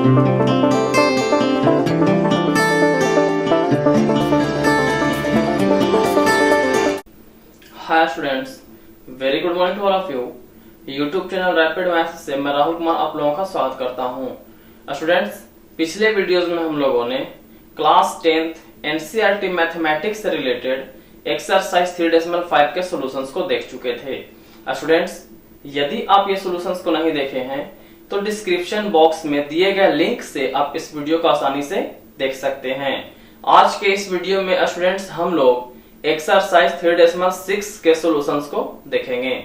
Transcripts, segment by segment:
Hi students, very good morning to all of you. YouTube channel Rapid Maths से मैं राहुल कुमार आप लोगों का स्वागत करता हूं। स्टूडेंट्स, पिछले वीडियोस में हम लोगों ने क्लास 10th एनसीईआरटी मैथमेटिक्स से रिलेटेड एक्सरसाइज 3.5 के सॉल्यूशंस को देख चुके थे। स्टूडेंट्स, यदि आप ये सॉल्यूशंस को नहीं देखे हैं तो डिस्क्रिप्शन बॉक्स में दिए गए लिंक से आप इस वीडियो को आसानी से देख सकते हैं। आज के इस वीडियो में स्टूडेंट्स हम लोग एक्सरसाइज 3.6 के सॉल्यूशंस को देखेंगे।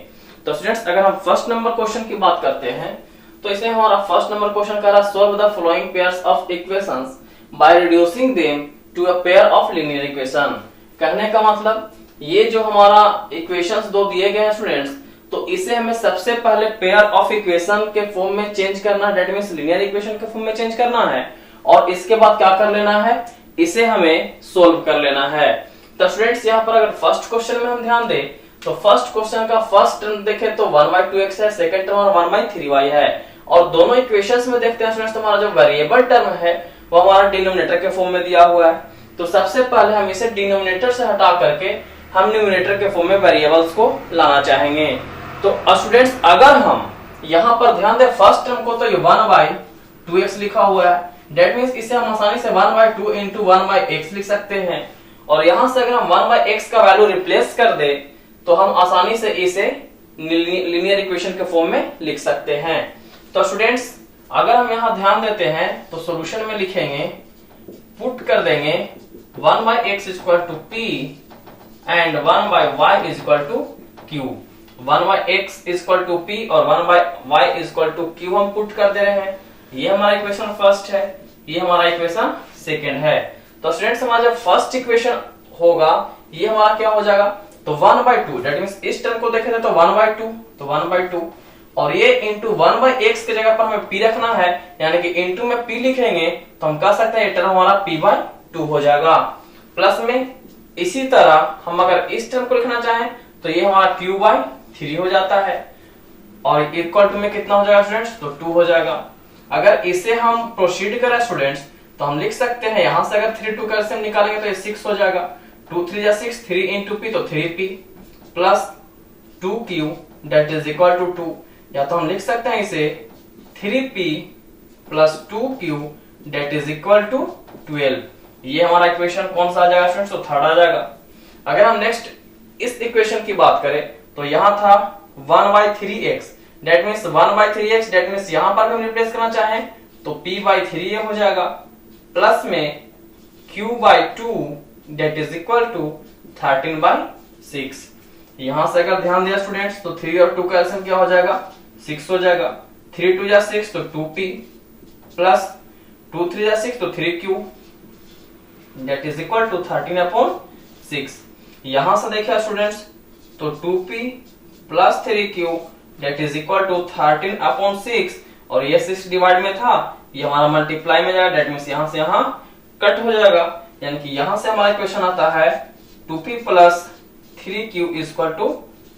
तो स्टूडेंट्स, अगर हम फर्स्ट नंबर क्वेश्चन की बात करते हैं तो इसमें हमारा फर्स्ट नंबर क्वेश्चन कह रहा है solve the following pairs of equations by reducing them to a pair of linear equation. कहने का मतलब ये जो हमारा इक्वेशंस दो दिए गए हैं स्टूडेंट्स, तो इसे हमें सबसे पहले पेयर ऑफ इक्वेशन के फॉर्म में चेंज करना है, दैट मींस लीनियर इक्वेशन के फॉर्म में चेंज करना है और इसके बाद क्या कर लेना है, इसे हमें सोल्व कर लेना है। तो स्टूडेंट्स, यहाँ पर अगर फर्स्ट क्वेश्चन में हम ध्यान दें तो फर्स्ट क्वेश्चन का फर्स्ट टर्म देखे तो 1/2x है, सेकंड टर्म 1/3y है और दोनों इक्वेशंस में देखते हैं स्टूडेंट्स हमारा जो वेरिएबल टर्म है वो हमारा डिनोमिनेटर के फॉर्म में दिया हुआ है। तो सबसे पहले हम इसे डिनोमिनेटर से हटा करके हम न्यूमरेटर के फॉर्म में वेरिएबल्स को लाना चाहेंगे। तो स्टूडेंट्स, अगर हम यहाँ पर ध्यान दें फर्स्ट टर्म को तो ये 1/2x लिखा हुआ है, दैट मींस इसे हम आसानी से 1/2 into 1/x लिख सकते हैं और यहां से अगर हम 1/x का वैल्यू रिप्लेस कर दे तो हम आसानी से इसे लीनियर इक्वेशन के फॉर्म में लिख सकते हैं। तो स्टूडेंट्स, अगर हम यहां ध्यान देते हैं तो सॉल्यूशन में लिखेंगे, पुट कर देंगे 1/x = p and 1/y = q। 1/x = p और 1/y = q हम पुट कर दे रहे हैं। ये हमारा इक्वेशन फर्स्ट है, ये हमारा इक्वेशन सेकंड है। तो स्टूडेंट्स, हमारा जब फर्स्ट इक्वेशन होगा ये हमारा क्या हो जाएगा, तो 1/2, दैट मींस इस टर्म को देखें तो 1/2, तो 1/2 और ये इंटू 1/x की जगह पर हमें p रखना है, यानी कि इंटू में p लिखेंगे तो हम कह सकते हैं ये टर्म हमारा p/2 हो जाएगा। प्लस में इसी तरह हम अगर इस टर्म को लिखना चाहें तो ये हमारा q/3 हो जाता है और इक्वल टू में कितना हो जाएगा स्टूडेंट्स, तो 2 हो जाएगा। अगर इसे हम प्रोसीड करें स्टूडेंट्स तो हम लिख सकते हैं यहां से अगर 3 2 कर से हम निकालेंगे तो ये 6 हो जाएगा। 2 3 जा 6, 3 into p तो 3p plus 2q that is equal to 2, या तो हम लिख सकते हैं इसे 3p plus 2q that is equal to 12। ये हमारा इक्वेशन कौन सा आ जाएगा स्टूडेंट्स, तो थर्ड आ जाएगा। अगर हम नेक्स्ट इस इक्वेशन की बात करें तो यहां था 1/3x, that means 1/3x, that means यहां पर हम रिप्लेस करना चाहें तो p/3 हो जाएगा प्लस में q/2 that is equal to 13/6। यहां से अगर ध्यान दिया स्टूडेंट्स तो 3 और 2 का एलसीएम क्या हो जाएगा, 6 हो जाएगा। 3 2 जा 6 तो 2p प्लस 2 3 जा 6 तो 3q that is equal to 13/6। यहां से देखिए स्टूडेंट्स तो 2p plus 3q that is equal to 13/6 और ये 6 डिवाइड में था, ये हमारा मल्टीप्लाई में जाएगा, दैट मींस यहां से यहां कट हो जाएगा, यानी कि यहां से हमारा इक्वेशन आता है 2p प्लस 3q =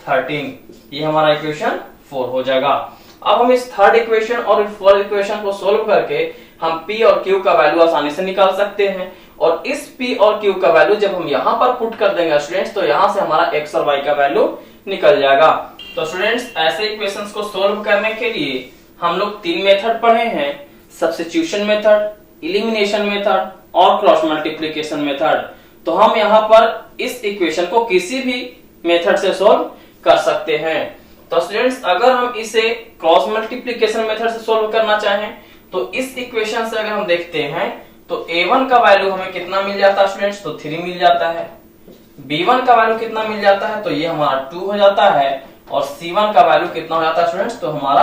13। ये हमारा इक्वेशन 4 हो जाएगा। अब हम इस थर्ड इक्वेशन और इस फोर्थ इक्वेशन को सोल्व करके हम p और q का वैल्यू आसानी से निकाल सकते हैं और इस p और q का वैल्यू जब हम यहां पर पुट कर देंगे स्टूडेंट्स तो यहां से हमारा x और y का वैल्यू निकल जाएगा। तो स्टूडेंट्स, ऐसे इक्वेशंस को सोल्व करने के लिए हम लोग 3 मेथड पढ़े हैं, सब्स्टिट्यूशन मेथड, एलिमिनेशन मेथड और क्रॉस मल्टीप्लिकेशन मेथड। तो हम यहाँ पर इस इक्वेशन को किसी भी मेथड से सोल्व कर सकते हैं। तो स्टूडेंट्स, अगर हम इसे क्रॉस मल्टीप्लिकेशन मेथड से सोल्व करना चाहें तो इस इक्वेशन से अगर हम देखते हैं तो a1 का वैल्यू हमें कितना मिल जाता है स्टूडेंट्स, तो 3 मिल जाता है। b1 का वैल्यू कितना मिल जाता है, तो ये हमारा 2 हो जाता है और c1 का वैल्यू कितना हो जाता है स्टूडेंट्स, तो हमारा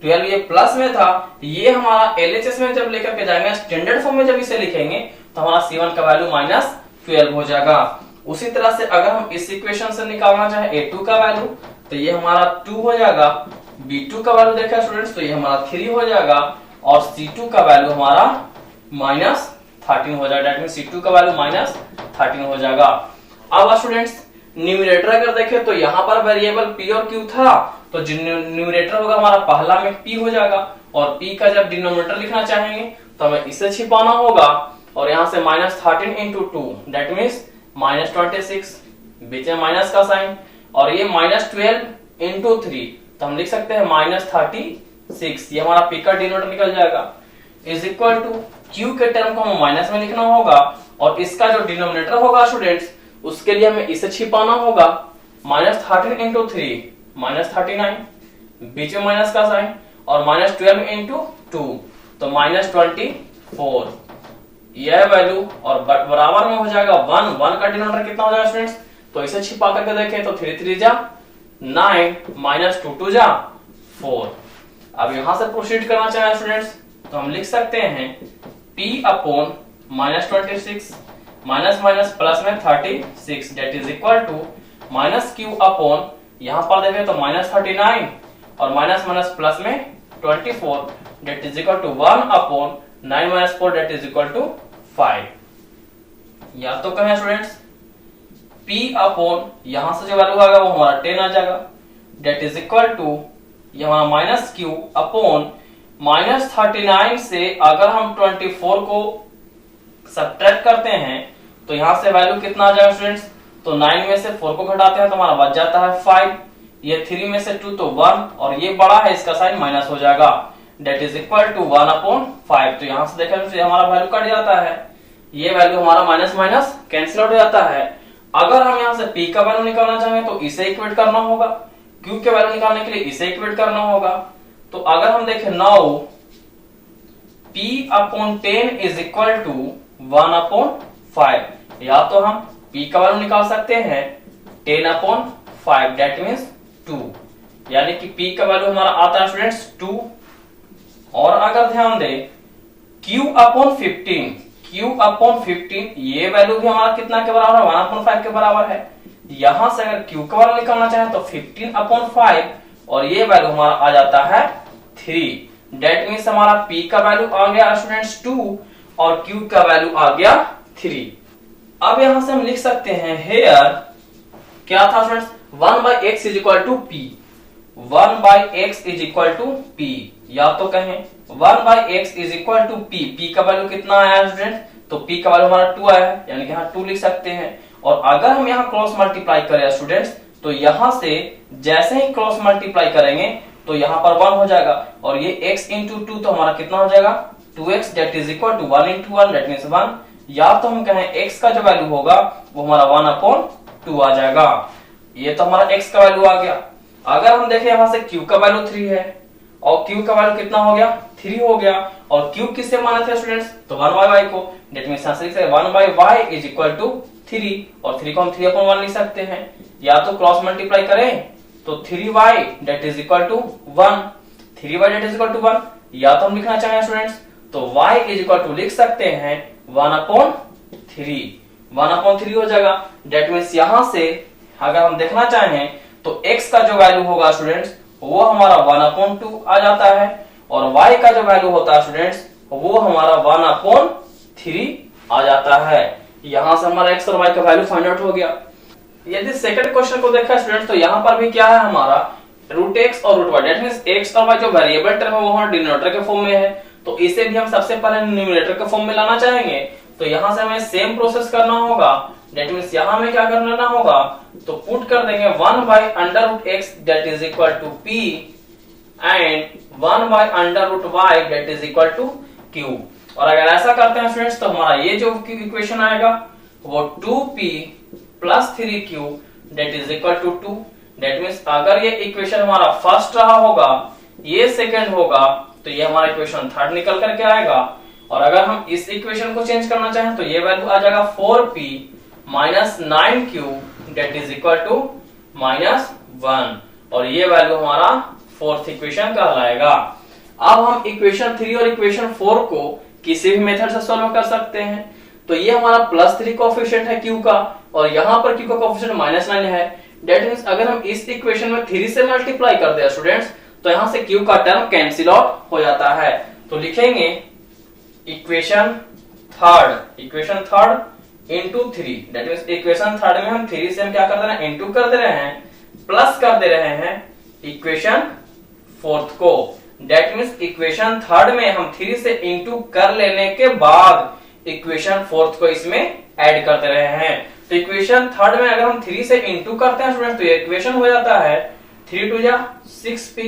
12। ये प्लस में था, ये हमारा LHS में जब लेकर के जाएंगे स्टैंडर्ड फॉर्म में जब इसे लिखेंगे तो हमारा c1 का वैल्यू -12 हो जाएगा। उसी तरह से अगर हम इस इक्वेशन से निकालना चाहे a2 का वैल्यू तो ये हमारा 2 हो जाएगा। b2 का वैल्यू देखा स्टूडेंट्स तो ये हमारा 3 हो जाएगा और c2 का वैल्यू हमारा -13 हो जाएगा, दैट मींस c2 का वैल्यू -13 हो जाएगा। अब स्टूडेंट्स, न्यूमरेटर अगर देखें तो यहाँ पर वेरिएबल p और q था तो जो न्यूमरेटर होगा हमारा पहला में p हो जाएगा और p का जब डिनोमिनेटर लिखना चाहेंगे तो हमें इसे छिपाना होगा और यहाँ से -13 इंटू 2 दैट मीन्स -26, बीच में माइनस का साइन, और ये -12 इंटू 3 तो हम लिख सकते हैं -36, ये हमारा p का डिनोमिनेटर निकल जाएगा, इज इक्वल टू q के टर्म को हमें माइनस में लिखना होगा और इसका जो डिनोमिनेटर होगा स्टूडेंट्स उसके लिए हमें इसे छिपाना होगा, -13 इंटू 3 -39, बीच में माइनस का साइन, और -12 इंटू 2 तो -24, यह वैल्यू और बराबर में हो जाएगा 1 का डिनोमिनेटर कितना हो जाएगा स्टूडेंट्स, तो इसे छिपा करके देखें तो 3 3 जा 9 -2 2 जा 4। अब यहां से प्रोसीड करना चाहे स्टूडेंट्स तो हम लिख सकते हैं p upon -26 minus minus plus में 36 that is equal to -q upon यहां पर देखें तो -39 और माइनस माइनस प्लस में 24 that is equal to 1 upon 9 - 4 that is equal to 5। या तो कहें स्टूडेंट्स p अपॉन यहां से जो वैल्यू आएगा वो हमारा 10 आ जाएगा दैट इज इक्वल टू यहाँ -q अपॉन -39 से अगर हम 24 को सब्ट्रैक्ट करते हैं तो यहां से वैल्यू कितना आ जाएगा स्टूडेंट्स, तो 9 में से 4 को घटाते हैं तो हमारा बच जाता है 5, ये 3 में से 2 तो 1 और ये बड़ा है इसका साइन माइनस हो जाएगा that is equal to 1 upon 5। तो यहां से देखें तो हमारा वैल्यू कट जाता है, ये वैल्यू हमारा माइनस माइनस कैंसिल आउट हो जाता है। अगर हम यहां से p का वैल्यू निकालना चाहें तो इसे इक्वेट करना होगा, q के वैल्यू निकालने के लिए इसे इक्वेट करना होगा। तो अगर हम देखें now p upon 10 is equal to 1 upon 5, या तो हम p का वैल्यू निकाल सकते हैं 10 अपॉन 5 दैट मीन्स 2, यानी कि p का वैल्यू हमारा आता है स्टूडेंट्स 2। और अगर ध्यान दें q अपॉन 15 ये वैल्यू भी हमारा कितना के बराबर है 1 अपॉन 5 के बराबर है। यहां से अगर q का वैल्यू निकालना चाहें तो 15 अपॉन 5 और ये वैल्यू हमारा आ जाता है 3 दैट मीन्स हमारा p का वैल्यू आ गया स्टूडेंट्स 2 और q का वैल्यू आ गया 3। अब यहां से हम लिख सकते हैं हेयर क्या था students 1/x is equal to p, 1/x is equal to p, या तो कहें 1/x is equal to p का वैल्यू कितना आया स्टूडेंट, तो p का वैल्यू हमारा 2 आया है यानी कि यहाँ 2 लिख सकते हैं। और अगर हम यहाँ क्रॉस मल्टीप्लाई करें स्टूडेंट्स तो यहां से जैसे ही क्रॉस मल्टीप्लाई करेंगे तो यहाँ पर 1 हो जाएगा और ये x इंटू 2 तो हमारा कितना हो जाएगा 2x that is equal to 1 into 1 that means 1, या तो हम कहें x का जो वैल्यू होगा वो हमारा 1 अपॉन 2 आ जाएगा, ये तो हमारा x का वैल्यू आ गया। अगर हम देखें यहां से q का वैल्यू 3 है और q का वैल्यू कितना हो गया 3 हो गया, और q किससे माना था स्टूडेंट्स, तो 1/y को that means 1/y is equal to 3 और 3 को हम 3 अपॉन 1 लिख सकते हैं, या तो क्रॉस मल्टीप्लाई करें तो 3y that is equal to 1, 3y that is equal to 1, या तो हम लिखना चाहें स्टूडेंट्स तो y इज इक्वल टू लिख सकते हैं 1/3 हो जाएगा दैट मींस यहां से अगर हम देखना चाहें तो x का जो वैल्यू होगा स्टूडेंट्स वो हमारा 1/2 आ जाता है और y का जो वैल्यू होता है स्टूडेंट्स वो हमारा 1/3 आ जाता है। यहां से हमारा x और y का वैल्यू फाइंड आउट हो गया। यदि सेकंड क्वेश्चन को देखा स्टूडेंट्स तो यहाँ पर भी क्या है हमारा √x और √y दैट मींस x और y जो वेरिएबल टर्म है वो हमारा डिनोमिनेटर के फॉर्म में है, तो इसे भी हम सबसे पहले न्यूमरेटर के फॉर्म में लाना चाहेंगे तो यहां से हमें सेम प्रोसेस करना होगा दैट मींस यहां हमें क्या कर लेना होगा, तो पुट कर देंगे 1/√x that is equal to p and 1/√y that is equal to q। और अगर ऐसा करते हैं स्टूडेंट्स तो हमारा ये जो इक्वेशन आएगा वो 2p plus 3q that is equal to 2 that means अगर ये इक्वेशन हमारा फर्स्ट रहा होगा ये सेकंड होगा तो ये हमारा इक्वेशन थर्ड निकल करके आएगा। और अगर हम इस इक्वेशन को चेंज करना चाहें तो ये वैल्यू आ जाएगा 4p minus 9q that is equal to -1 और ये वैल्यू हमारा फोर्थ इक्वेशन कहलाएगा। अब हम इक्वेशन 3 और इक्वेशन 4 को किसी भी मेथड से सॉल्व कर सकते हैं। तो ये हमारा +3 कोएफिशिएंट है q का और यहाँ पर q का कोएफिशिएंट -9 है दैट मींस अगर हम इस इक्वेशन में 3 से मल्टीप्लाई कर दें स्टूडेंट्स तो यहाँ से q का टर्म कैंसिल आउट हो जाता है। तो लिखेंगे equation third into 3 that means equation third में हम 3 से हम क्या कर दे रहे हैं इंटू कर दे रहे हैं प्लस कर दे रहे हैं इक्वेशन फोर्थ को डेट मीन्स इक्वेशन थर्ड में हम 3 से इंटू कर लेने के बाद इक्वेशन फोर्थ को इसमें ऐड करते रहे हैं। तो इक्वेशन थर्ड में अगर हम 3 से इंटू करते हैं स्टूडेंट तो ये इक्वेशन हो जाता है 3 2 जा 6p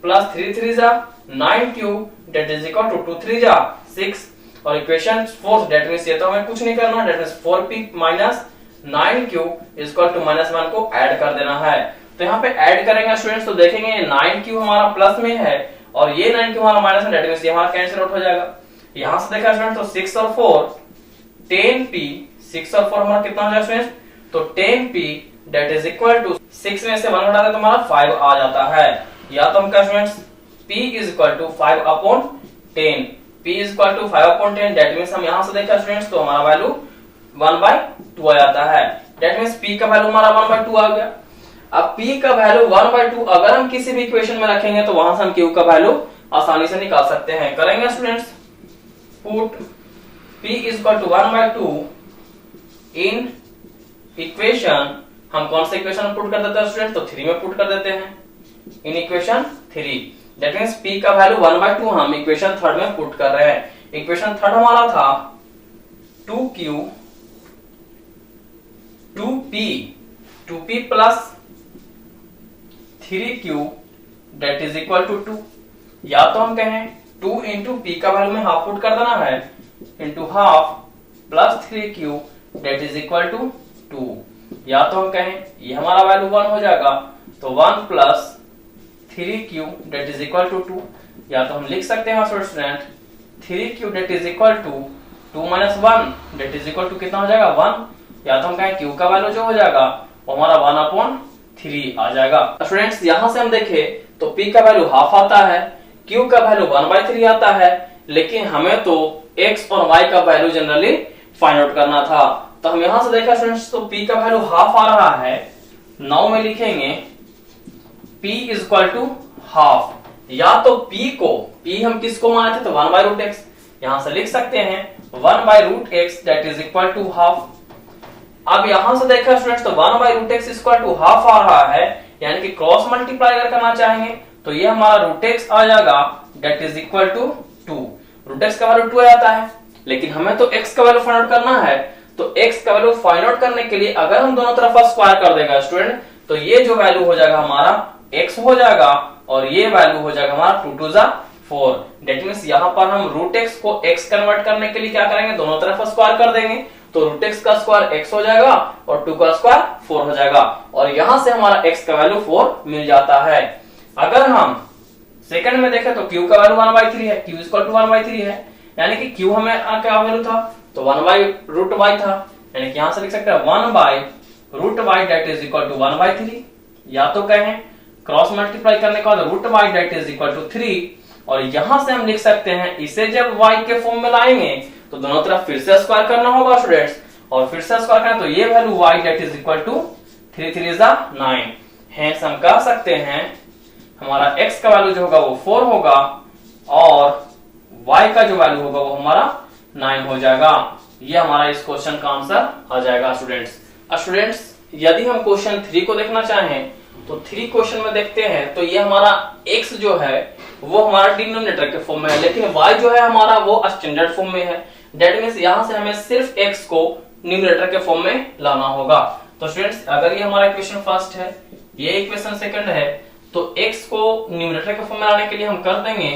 प्लस 3 3 जा 9q date is equal to 2 3 जा 6 और इक्वेशन फोर्थ डेट मीन्स ये तो हमें कुछ नहीं करना, that means 4p minus 9q is equal to -1 को ऐड कर देना है। तो यहाँ पे ऐड करेंगे स्टूडेंट्स तो देखेंगे 9q हमारा प्लस में है और ये 9q हमारा माइनस में, डेट मीन्स ये हमारा कैंसिल आउट हो जाएगा। यहां से देखा स्टूडेंट तो 6 और 4 10p 6 और 4 हमारा कितना हो जाएगा स्टूडेंट, तो 10p date is equal to 6 में से 1 हटा दे तो हमारा 5 आ जाता है। या तो हम क्या students p is equal to 5 upon 10, p is equal to 5 upon 10 that means हम यहां से देखा स्टूडेंट्स तो हमारा वैल्यू 1/2 आ जाता है। डेट मीन्स p का वैल्यू हमारा 1/2 आ गया। अब p का वैल्यू 1/2 अगर हम किसी भी इक्वेशन में रखेंगे तो वहां से हम q का वैल्यू आसानी से निकाल सकते हैं। करेंगे students put p is equal to 1/2 in equation, हम कौन सा इक्वेशन में पुट कर देते हैं स्टूडेंट, तो 3 में पुट कर देते हैं इन इक्वेशन 3। दैट मींस p का वैल्यू 1/2 हम इक्वेशन थर्ड में पुट कर रहे हैं। इक्वेशन थर्ड हमारा था 2p plus 3q that is equal to 2। या तो हम कहें 2 इंटू p का वैल्यू में हाफ पुट कर देना है into half plus 3q that is equal to 2। या तो हम कहें ये हमारा वैल्यू 1 हो जाएगा तो 1 plus 3q that is equal to 2। या तो हम लिख सकते हैं student 3q that is equal to 2 minus 1 that is equal to कितना हो जाएगा 1। या तो हम कहें q का वैल्यू जो हो जाएगा वो हमारा 1/3 आ जाएगा। स्टूडेंट्स यहां से हम देखें तो p का वैल्यू हाफ आता है, q का वैल्यू 1/3 आता है, लेकिन हमें तो x और y का वैल्यू जनरली फाइंड आउट करना था। तो हम यहां से देखा स्टूडेंट्स तो p का वैल्यू हाफ आ रहा है, 9 में लिखेंगे p is equal to half. या तो p हम किसको माने थे तो 1/√x, यहां से लिख सकते हैं 1/√x that is equal to half. अब यहां से देखा स्टूडेंट्स तो 1/√x इक्वल टू हाफ आ रहा है, यानी कि क्रॉस मल्टीप्लाई अगर करना चाहेंगे तो ये हमारा √x आ जाएगा that is equal to 2। √x का वैल्यू 2 आता है, लेकिन हमें तो x का वैल्यू फाइंड आउट करना है। तो x का वैल्यू फाइंड आउट करने के लिए अगर हम दोनों तरफ स्क्वायर कर देगा स्टूडेंट तो ये जो वैल्यू हो जाएगा हमारा x हो जाएगा और ये वैल्यू हो जाएगा हमारा 2 2 जा 4। दैट मींस यहां पर हम √x को x कन्वर्ट करने के लिए क्या करेंगे, दोनों तरफ स्क्वायर कर देंगे तो √x का स्क्वायर x हो जाएगा और 2 का स्क्वायर 4 हो जाएगा और यहां से हमारा x का वैल्यू 4 मिल जाता है। अगर हम सेकंड में देखें तो q का वैल्यू 1/3 है, q इक्वल टू 1/3 है, यानी कि q हमें क्या वैल्यू था तो 1/√y था, यानी कि यहां से लिख सकते हैं 1/√y that is equal to 1/3। या तो कहें क्रॉस मल्टीप्लाई करने के बाद √y that is equal to 3 और यहां से हम लिख सकते हैं इसे जब y के फॉर्म में लाएंगे तो दोनों तरफ फिर से स्क्वायर करना होगा स्टूडेंट्स और फिर से स्क्वायर करें तो ये value y that is equal to 3 3 is 9। Hence हम कह सकते हैं हमारा x का वैल्यू जो होगा वो 4 होगा और y का जो वैल्यू होगा वो हमारा 9 हो जाएगा। ये हमारा इस क्वेश्चन का आंसर आ जाएगा स्टूडेंट्स। यदि हम क्वेश्चन 3 को देखना चाहें तो 3 क्वेश्चन में देखते हैं तो ये हमारा x जो है वो हमारा डिनोमिनेटर के फॉर्म में है, लेकिन y जो है हमारा वो स्टैंडर्ड फॉर्म में है। दैट मींस यहां से हमें सिर्फ x को न्यूमरेटर के फॉर्म में लाना होगा। तो स्टूडेंट्स अगर ये हमारा इक्वेशन फर्स्ट है, ये इक्वेशन सेकंड है, तो x को न्यूमरेटर के फॉर्म में लाने के लिए हम कर देंगे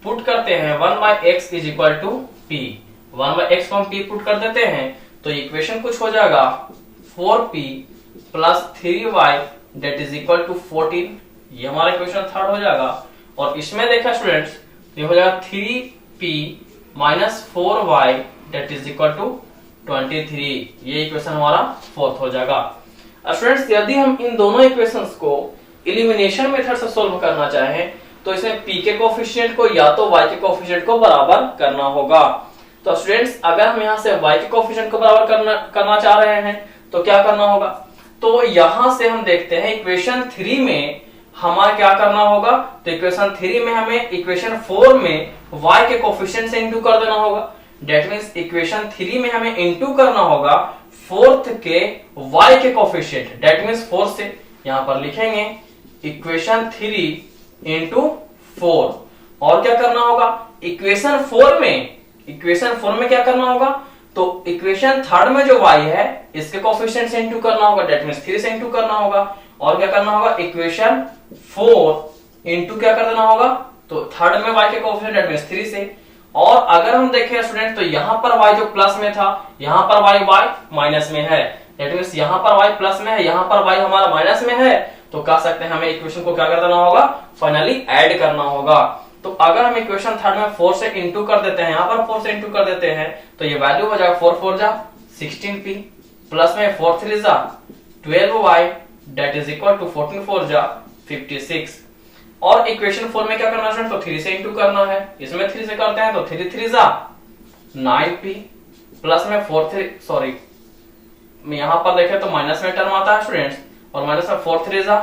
पुट करते हैं 1/x is equal to p। 1/x को हम p पुट कर देते हैं तो इक्वेशन कुछ हो जाएगा 4p plus 3y that is equal to 14। ये हमारा इक्वेशन थर्ड हो जाएगा और इसमें देखा स्टूडेंट्स ये हो जाएगा 3p minus 4y that is equal to 23। ये इक्वेशन हमारा फोर्थ हो जाएगा। स्टूडेंट्स यदि हम इन दोनों इक्वेशंस को एलिमिनेशन मेथड से सॉल्व करना चाहें तो इसमें p के कोएफिशिएंट को या तो y के कोएफिशिएंट को बराबर करना होगा। तो स्टूडेंट्स अगर हम यहाँ से y के कोएफिशिएंट को बराबर करना चाह रहे हैं तो क्या करना होगा, तो यहां से हम देखते हैं इक्वेशन 3 में हमारा क्या करना होगा, तो इक्वेशन 3 में हमें इक्वेशन 4 में y के कोएफिशिएंट से इंटू कर देना होगा। दैट मींस इक्वेशन 3 में हमें इंटू करना होगा फोर्थ के y के कोएफिशिएंट। दैट मींस 4 से यहां पर लिखेंगे इक्वेशन 3 इंटू 4। और क्या करना होगा, इक्वेशन 4 में क्या करना होगा, तो इक्वेशन 3 में जो y है इसके कोफिशिएंट से इंटू करना होगा, दैट मींस 3 से इंटू करना होगा। और क्या करना होगा, इक्वेशन 4 इंटू क्या कर देना होगा, तो 3 में y के कोफिशिएंट दैट मींस 3 से। और अगर हम देखें स्टूडेंट तो यहां पर y जो प्लस में था, यहां पर y माइनस में है, दैट मींस यहां पर y प्लस में है, यहां पर y हमारा माइनस में है, तो कह सकते हैं हमें इक्वेशन को क्या कर देना होगा, फाइनली ऐड करना होगा। तो अगर हम इक्वेशन 3 में 4 से इंटू कर देते हैं, यहां पर 4 से इंटू कर देते हैं, तो ये वैल्यू हो जाएगा 4 4 जा 16p, प्लस में 4 3 जा 12y that is equal to 14 4 जा 56। और इक्वेशन 4 में क्या करना है, तो 3 से इंटू करना है, इसमें 3 से करते हैं तो 3 3 जा 9p, प्लस में 4 3 सॉरी यहां पर देखें तो माइनस में टर्म आता है स्टूडेंट्स, और माइनस में 4 3 जा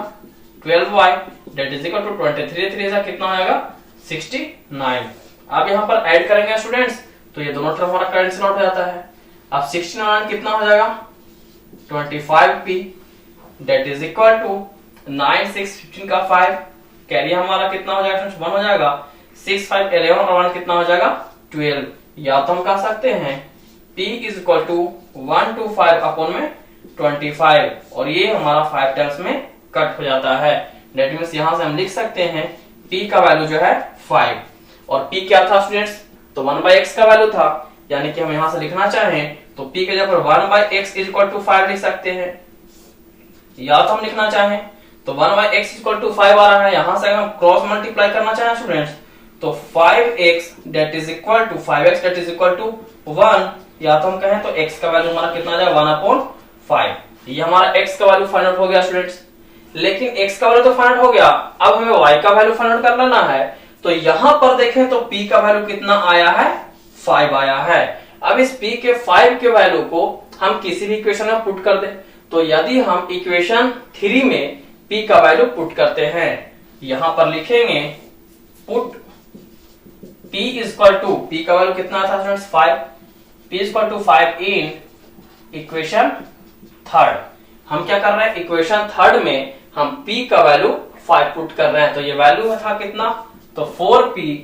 12y that is equal to 23 3 जा कितना हो जाएगा 69। अब यहां पर ऐड करेंगे स्टूडेंट्स तो ये दोनों टर्म हमारा कैंसिल आउट हो जाता है। अब 69 कितना हो जाएगा 25p that is equal to 9 6 15 का 5, कैरी हमारा कितना हो जाएगा 1 हो जाएगा 6 5 11 और 1 कितना हो जाएगा 12। या तो हम कह सकते हैं p is equal to 1 to 5 upon में 25, और ये हमारा 5 टर्म्स में कट हो जाता है। दैट मींस यहां से हम लिख सकते हैं p का वैल्यू जो है 5, और p क्या था स्टूडेंट्स, तो 1/x का वैल्यू था, यानी कि हम यहां से लिखना चाहें तो p के जगह पर 1/x इज इक्वल टू 5 लिख सकते हैं। या तो हम लिखना चाहें तो 1/x इज इक्वल टू 5 आ रहा है, यहां से अगर हम क्रॉस मल्टीप्लाई करना चाहें स्टूडेंट्स तो 5x that is equal to 5x that is equal to 1, या तो हम कहें तो x का वैल्यू हमारा कितना आ जाएगा 1/5। ये हमारा x का वैल्यू फाइंड आउट हो गया स्टूडेंट्स। लेकिन x का वैल्यू तो फाइंड आउट हो गया, अब हमें y का वैल्यू फाइंड आउट कर लेना है। तो यहां पर देखें तो p का वैल्यू कितना आया है 5 आया है। अब इस p के 5 के वैल्यू को हम किसी भी इक्वेशन में पुट कर दें, तो यदि हम इक्वेशन 3 में p का वैल्यू पुट करते हैं, यहां पर लिखेंगे put p is equal to, p का वैल्यू कितना था students 5, p is equal to 5 in equation 3। हम क्या कर रहे हैं, इक्वेशन 3 में हम p का वैल्यू 5 पुट कर रहे हैं, तो ये वैल्यू था कितना, तो 4p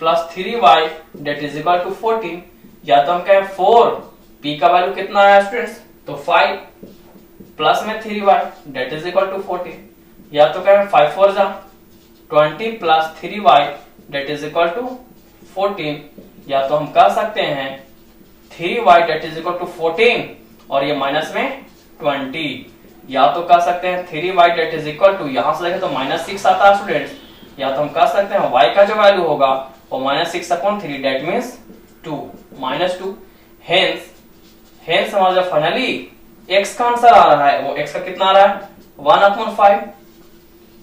plus 3y that is equal to 14। या तो हम कहें 4p का वैल्यू कितना आया स्टूडेंट्स, तो 5 प्लस में 3y that is equal to 14, या तो कहें 5 4 जा 20 plus 3y that is equal to 14, या तो हम कह सकते हैं 3y that is equal to 14 और ये माइनस में 20, या तो कह सकते हैं 3y that is equal to, यहां से देखें तो -6 आता है स्टूडेंट्स, या तो हम कह सकते हैं y का जो वैल्यू होगा वो -6/3 दैट मींस 2 -2। हेंस हमारा जो फाइनली x का आंसर आ रहा है वो x का कितना आ रहा है 1/5,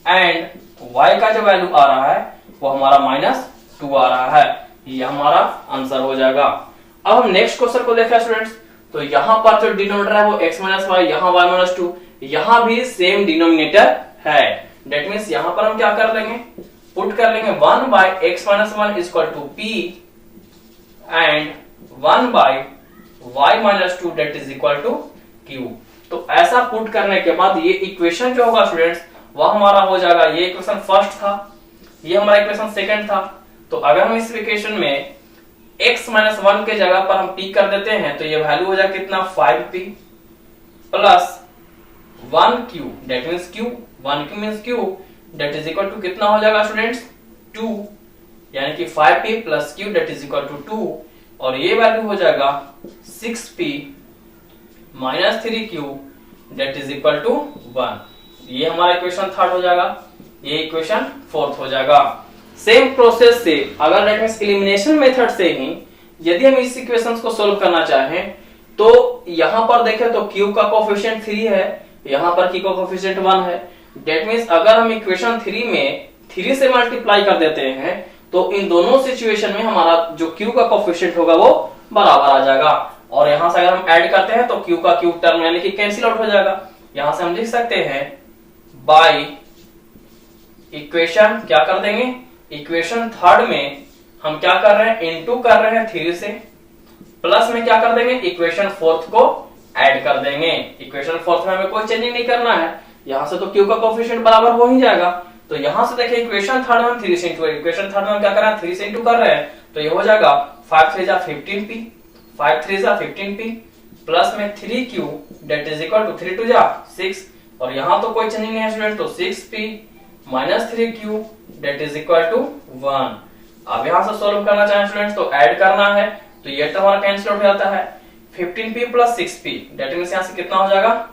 एंड y का जो वैल्यू आ रहा है वो हमारा -2 आ रहा है। ये हमारा आंसर हो जाएगा। अब हम नेक्स्ट क्वेश्चन को देखें स्टूडेंट्स, तो यहां पर जो डिनोमिनेटर है वो x - y, यहां y - 2, यहां भी सेम डिनोमिनेटर है। दैट मींस यहां पर हम क्या कर लेंगे, पुट कर लेंगे 1/x - 1 is equal to p and 1/y - 2 that is equal to q। तो ऐसा पुट करने के बाद ये इक्वेशन जो होगा स्टूडेंट्स वह हमारा हो जाएगा, ये इक्वेशन फर्स्ट था, ये हमारा इक्वेशन सेकंड था। तो अगर हम इस इक्वेशन में x - 1 के जगह पर हम p कर देते हैं तो ये वैल्यू हो जाएगा कितना 5p plus 1q that means q, 1q means q that is equal to कितना हो जाएगा स्टूडेंट्स 2, यानी कि 5p plus q that is equal to 2, और ये वैल्यू हो जाएगा 6p minus 3q that is equal to 1। ये हमारा इक्वेशन थर्ड हो जाएगा, ये इक्वेशन फोर्थ हो जाएगा। सेम प्रोसेस से अगर दैट मींस एलिमिनेशन मेथड से ही यदि हम इस इक्वेशंस को सोल्व करना चाहें तो यहां पर देखें तो q का कोएफिशिएंट 3 है, यहां पर q का कोएफिशिएंट 1 है। दैट मींस अगर हम इक्वेशन 3 में 3 से मल्टीप्लाई कर देते हैं तो इन दोनों सिचुएशन में हमारा जो q का कोएफिशिएंट होगा वो बराबर आ जाएगा, और यहां से अगर हम ऐड करते हैं तो q का q टर्म यानी कि कैंसिल आउट हो जाएगा। यहां से हम लिख सकते हैं बाय इक्वेशन क्या कर देंगे, इक्वेशन थर्ड में हम क्या कर रहे हैं इनटू कर रहे हैं 3 से, प्लस में क्या कर देंगे इक्वेशन फोर्थ को ऐड कर देंगे। इक्वेशन फोर्थ में हमें कोई चेंजिंग नहीं करना है, यहां से तो q का कोएफिशिएंट बराबर हो ही जाएगा, तो यहां से देखिए इक्वेशन थर्ड में हम 3 से इंटू, इक्वेशन थर्ड में हम क्या कर रहे हैं 3 से इंटू कर रहे हैं, तो ये हो जाएगा 5 3 जा 15p, 5 3 जा 15p प्लस में 3q that is equal to 3 2 जा 6, और यहां तो कोई चेंज नहीं है स्टूडेंट, तो 6p minus 3q that is equal to 1। अब यहां से सॉल्व करना चाहें स्टूडेंट्स तो ऐड करना है, तो ये तो हमारा कैंसिल आउट हो जाता है, 15p plus 6p that means यहां से कितना हो जाएगा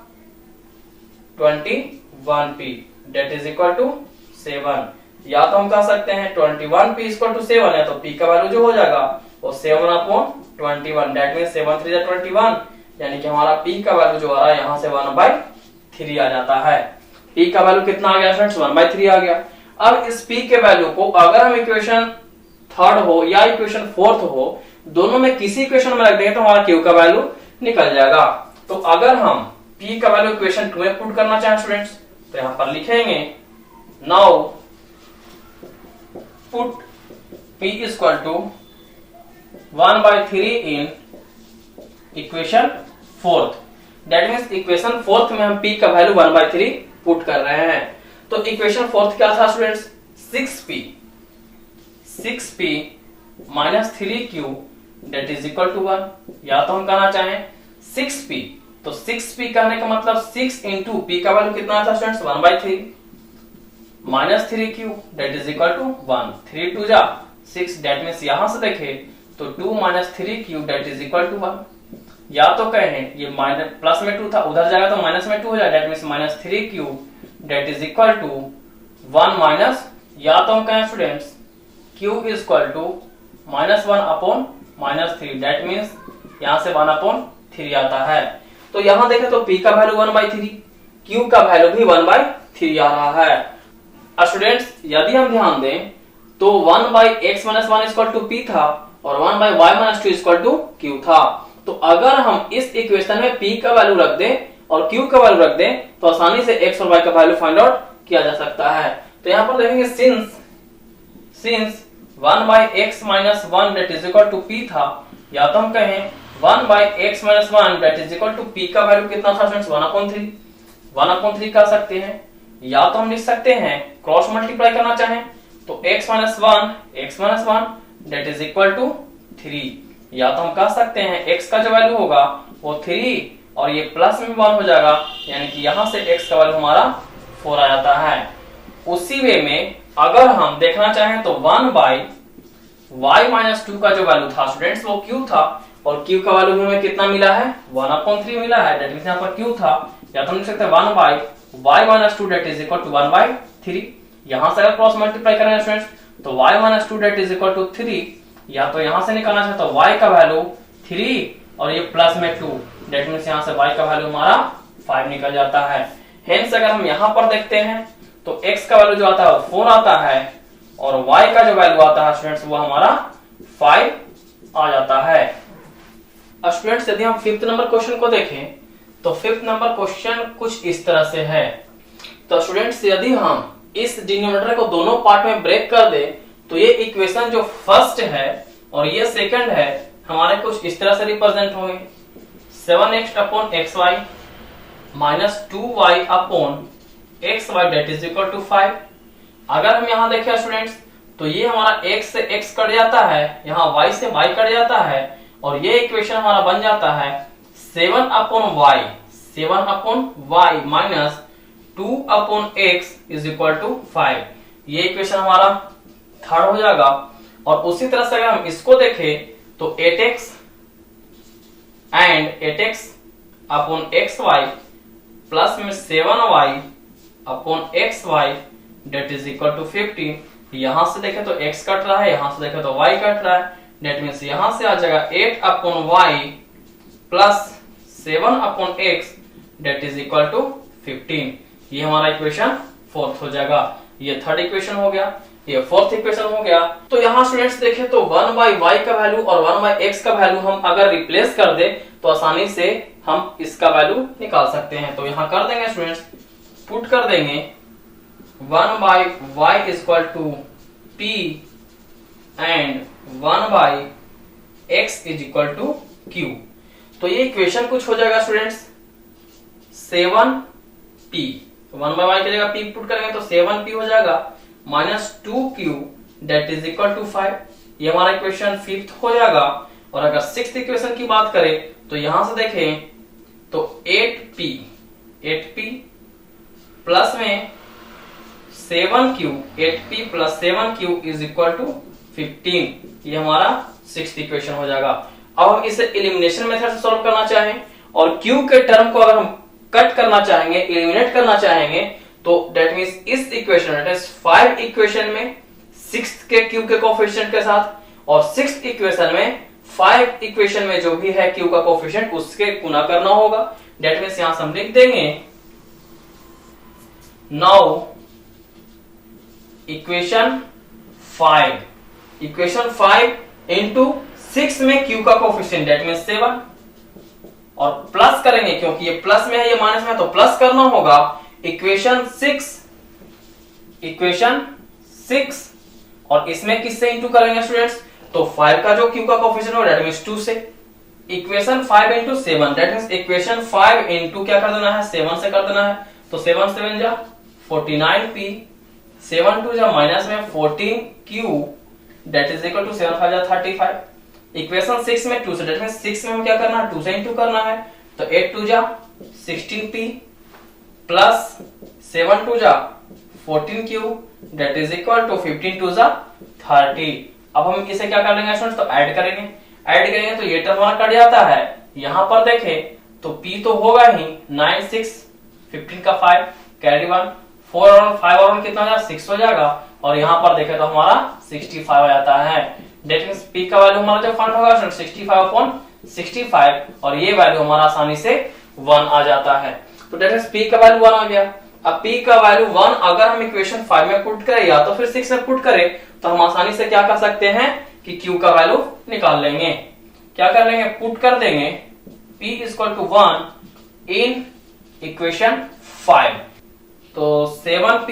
21p that is equal to 7। या तो हम कह सकते हैं 21p इक्वल टू 7 है, तो p का वैल्यू जो हो जाएगा वो 7/21 दैट मींस 7 3 21, यानी कि हमारा p का वैल्यू जो आ रहा है यहां से 1/3 आ जाता है। p का वैल्यू कितना आ गया फ्रेंड्स 1/3 आ गया। अब इस p के वैल्यू को अगर हम इक्वेशन थर्ड हो या इक्वेशन फोर्थ हो, दोनों में किसी इक्वेशन में रख देंगे तो हमारा q का वैल्यू निकल जाएगा। तो अगर हम p का वैल्यू इक्वेशन 2 में पुट करना चाहें स्टूडेंट्स तो यहां पर लिखेंगे now put p equal to 1/3 in equation fourth, that means equation fourth में हम p का वैल्यू 1/3 पुट कर रहे हैं। तो इक्वेशन फोर्थ क्या था students 6p minus 3q that is equal to 1, या तो हम कहना चाहें 6p, तो 6p कहने का मतलब 6 इंटू p का वैल्यू कितना था students 1/3 minus 3q that is equal to 1, 3 2 जा 6 दैट मींस यहां से देखें तो 2 minus 3q that is equal to 1, या तो कहें ये माइनस प्लस में 2 था उधर जाएगा तो माइनस में 2 हो जाएगा that means minus 3q that is equal to 1 minus, या तो हम कहें students q is equal to -1/-3 that means यहां से 1/3 आता है। तो यहां देखें तो p का वैल्यू 1/3, q का वैल्यू भी 1/3 आ रहा है। स्टूडेंट्स यदि हम ध्यान दें तो 1/x-1 इक्वल टू p था और 1/y-2 इक्वल टू q था, तो अगर हम इस इक्वेशन में p का वैल्यू रख दें और q का वैल्यू रख दें तो आसानी से x और y का वैल्यू फाइंड आउट किया जा सकता है। तो यहां पर देखेंगे since 1/x-1 that is equal to p था, या तो हम कहें 1/x-1 that is equal to p का वैल्यू कितना था फ्रेंड्स 1/3 कह सकते हैं, या तो हम लिख सकते हैं क्रॉस मल्टीप्लाई करना चाहें तो x-1 that is equal to 3, या तो हम कह सकते हैं x का जो वैल्यू होगा वो 3 और ये प्लस में 1 हो जाएगा, यानी कि यहां से x का वैल्यू हमारा 4 आ जाता है। उसी वे में अगर हम देखना चाहें तो 1/y-2 का जो वैल्यू था स्टूडेंट्स वो q था, और q का वैल्यू हमें कितना मिला है 1/3 मिला है, दैट मींस यहां पर q था, या तो हम लिख सकते हैं 1/y-2 that is equal to 1/3। यहां से अगर क्रॉस मल्टीप्लाई करें स्टूडेंट्स तो y-2 that is equal to 3, या तो यहां से निकालना चाहे तो y का वैल्यू 3 और ये प्लस में 2 दैट मींस यहां से y का वैल्यू हमारा 5 निकल जाता है। हेंस अगर हम यहां पर देखते हैं तो x का वैल्यू जो आता है वो 4 आता है और y का जो वैल्यू आता है स्टूडेंट्स वो हमारा 5 आ जाता है। स्टूडेंट्स यदि हम 5th नंबर क्वेश्चन को देखें तो 5th नंबर क्वेश्चन कुछ इस तरह से है। तो स्टूडेंट्स यदि हम इस डिनोमिनेटर को दोनों पार्ट में ब्रेक कर दे तो ये इक्वेशन जो फर्स्ट है और ये सेकंड है हमारे कुछ इस तरह से रिप्रेजेंट होंगे 7x/xy minus 2y upon xy that is equal to 5। अगर हम यहाँ देखें स्टूडेंट्स तो ये हमारा x से x कट जाता है, यहाँ y से y कट जाता है और ये इक्वेशन हमारा बन जाता है 7/y minus 2/x is equal to 5। ये इक्वेशन हमारा थर्ड हो जाएगा। और उसी तरह से अगर हम इसको देखें तो 8x and 8x upon xy plus में 7y upon xy that is equal to 15। यहां से देखें तो x कट रहा है, यहां से देखें तो y कट रहा है, डेट मीन्स यहां से आ जाएगा 8/y plus 7/x that is equal to 15। ये हमारा इक्वेशन फोर्थ हो जाएगा। ये थर्ड इक्वेशन हो गया, ये फोर्थ इक्वेशन हो गया। तो यहाँ स्टूडेंट्स देखें तो 1/y का वैल्यू और 1/x का वैल्यू हम अगर रिप्लेस कर दे तो आसानी से हम इसका वैल्यू निकाल सकते हैं। तो यहाँ कर देंगे स्टूडेंट्स, पुट कर देंगे 1/y equal to p and 1/x is equal to q। तो ये इक्वेशन कुछ हो जाएगा स्टूडेंट्स 7p 1 बाय वाई की जगह p पुट करेंगे तो 7p हो जाएगा minus 2q that is equal to 5। ये हमारा इक्वेशन फिफ्थ हो जाएगा। और अगर सिक्स्थ इक्वेशन की बात करें तो यहां से देखें तो 8p प्लस में 7q, 8p plus 7q is equal to 15। ये हमारा सिक्स्थ इक्वेशन हो जाएगा। अब हम इसे एलिमिनेशन मेथड से सॉल्व करना चाहें और q के टर्म को अगर हम कट करना चाहेंगे, एलिमिनेट करना चाहेंगे, तो दैट मींस इस इक्वेशन दैट इज 5 इक्वेशन में सिक्स्थ के q के कोएफिशिएंट के साथ और सिक्स्थ इक्वेशन में 5 इक्वेशन में जो भी है q का कोएफिशिएंट उसके गुना करना होगा। दैट मींस यहां से हम लिख देंगे नाउ इक्वेशन 5 इंटू 6 में q का कोएफिशिएंट दैट मींस 7 और प्लस करेंगे क्योंकि ये प्लस में है ये माइनस में है तो प्लस करना होगा इक्वेशन 6 और इसमें किससे इंटू करेंगे स्टूडेंट्स तो 5 का जो q का कोएफिशिएंट होगा दैट मींस 2 से। Equation 5 into 7 that means equation 5 into क्या कर देना है 7 से कर देना है तो 7 7 जा 49p 7 2 जा माइनस में 14q that is equal to 7 5 जा 35। इक्वेशन 6 में 2 से दैट मींस 6 में हम क्या करना है 2 से इंटू करना है तो 8 2 जा 16p प्लस 7 2 जा 14q that is equal to 15 2 जा 30। अब हम इसे क्या कर लेंगे स्टूडेंट्स तो ऐड करेंगे तो ये टर्म हमारा कट जाता है। यहां पर देखें तो p तो होगा ही 9 6 15 का 5 कैरी 1 4 और 5 और कितना हो जाएगा 6 हो जाएगा और यहां पर देखें तो हमारा 65 आ जाता है। दैट मींस p का वैल्यू हमारा जो फाइंड होगा 65/65 और ये वैल्यू हमारा आसानी से 1 आ जाता है। तो दैट मींस p का वैल्यू 1 आ गया। अब p का वैल्यू 1 अगर हम इक्वेशन 5 में पुट करें या तो फिर 6 में पुट करें तो हम आसानी से क्या कर सकते हैं कि q का वैल्यू निकाल लेंगे। क्या कर लेंगे पुट कर देंगे p equal to 1 in equation 5 तो 7p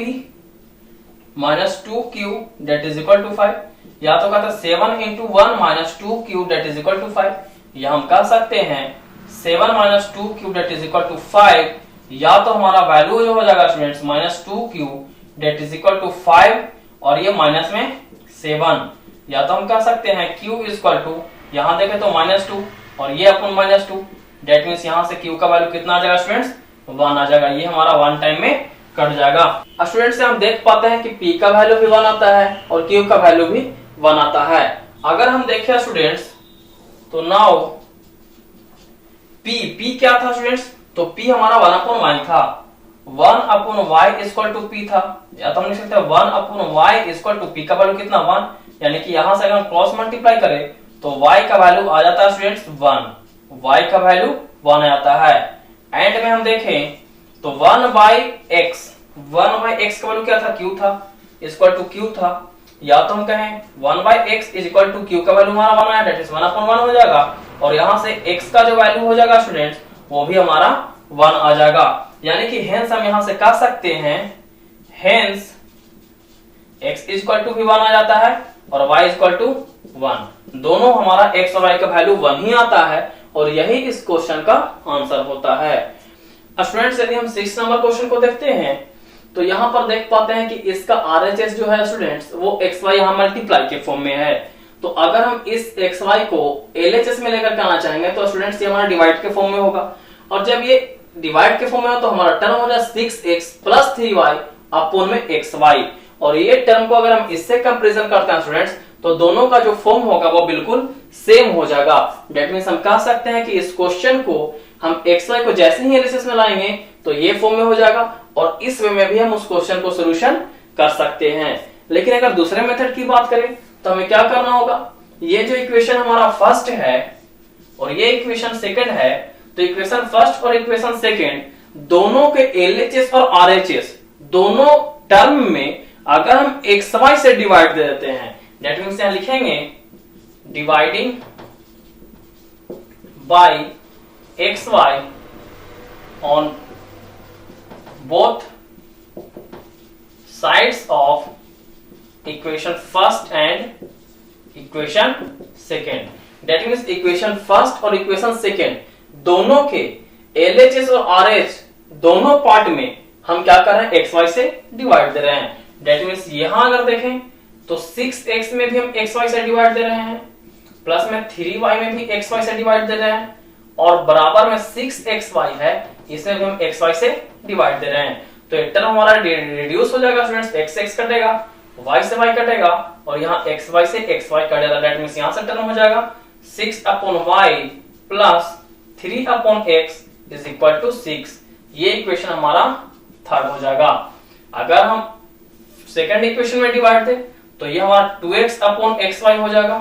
minus 2q that is equal to 5 या तो कहते 7 into 1 minus 2q that is equal to 5 या हम कह सकते हैं 7 minus 2q that is equal to 5 या तो हमारा वैल्यू जो हो जाएगा students minus 2q that is equal to 5 और ये माइनस में 7 या तो हम कह सकते हैं q इक्वल टू यहां देखें तो माइनस 2 और ये अपन माइनस 2 दैट मींस यहां से q का वैल्यू कितना आ जाएगा स्टूडेंट्स 1 आ जाएगा। ये हमारा 1 टाइम में कट जाएगा। स्टूडेंट्स से हम देख पाते हैं कि p का वैल्यू भी 1 आता है और q का वैल्यू भी 1 आता है। अगर हम देखें स्टूडेंट्स तो नाउ p क्या था स्टूडेंट्स तो p हमारा 1/y था 1/y इक्वल टू p था या तो हम लिख सकते हैं 1/y इक्वल टू p का वैल्यू कितना 1 यानी कि यहां से अगर हम क्रॉस मल्टीप्लाई करें तो y का वैल्यू आ जाता है स्टूडेंट्स 1 y का वैल्यू 1 आता है। एंड में हम देखें तो 1/x का वैल्यू क्या था q था इक्वल टू q था या तो हम कहें 1/x is equal to q का वैल्यू हमारा 1 आया दैट इज 1/1 हो जाएगा और यहां से x का जो वैल्यू हो जाएगा स्टूडेंट्स वो भी हमारा 1 आ जाएगा। यानी कि हेंस हम यहां से कह सकते हैं हेंस x इक्वल टू भी 1 आ जाता है और y इक्वल टू 1 दोनों हमारा x और y का वैल्यू 1 ही आता है और यही इस क्वेश्चन का आंसर होता है। स्टूडेंट्स यदि हम 6 नंबर क्वेश्चन को देखते हैं तो यहां पर देख पाते हैं कि इसका RHS जो है स्टूडेंट्स वो xy यहां मल्टीप्लाई के फॉर्म में है। तो अगर हम इस xy को LHS में लेकर के आना चाहेंगे तो स्टूडेंट्स ये हमारा डिवाइड के फॉर्म में होगा और जब ये डिवाइड के फॉर्म में हो तो हमारा टर्म हो जाए 6x प्लस 3y अपॉन में xy और ये टर्म को अगर हम इससे कंपैरिजन करते हैं स्टूडेंट्स तो दोनों का जो फॉर्म होगा वो बिल्कुल सेम हो जाएगा। दैट मींस हम कह सकते हैं कि इस क्वेश्चन को हम xy को जैसे ही एनालिसिस में लाएंगे तो ये फॉर्म में हो जाएगा और इस वे में भी हम उस क्वेश्चन को सॉल्यूशन कर सकते हैं। लेकिन अगर दूसरे मेथड की बात करें तो हमें क्या करना होगा ये जो इक्वेशन हमारा फर्स्ट है और ये इक्वेशन सेकंड है तो इक्वेशन फर्स्ट और इक्वेशन सेकंड दोनों के LHS और RHS दोनों टर्म में अगर हम xy से डिवाइड दे देते हैं दैट मींस यहां लिखेंगे dividing by xy on both sides of equation first and equation second. That means equation first और इक्वेशन सेकेंड दोनों के LHS और RH दोनों पार्ट में हम क्या कर रहे हैं, एक्स वाई से डिवाइड दे रहे हैं। डेट मीन्स यहां अगर देखें तो 6x में भी हम एक्स वाई से डिवाइड दे रहे हैं, प्लस में 3y में भी एक्स वाई से डिवाइड दे रहे हैं, और बराबर में 6xy है, इसमें भी हम एक्स वाई से डिवाइड दे रहे हैं। तो ये टर्म हमारा रिड्यूस हो जाएगा स्टूडेंट्स, x x कटेगा, y से y कटेगा, और यहाँ x y से x y कट जाएगा। दैट मींस यहाँ से टर्म हो जाएगा 6/y plus 3/x is equal to 6। ये इक्वेशन हमारा थर्ड हो जाएगा। अगर हम सेकंड इक्वेशन में डिवाइड दें तो ये हमारा 2x/xy हो जाएगा,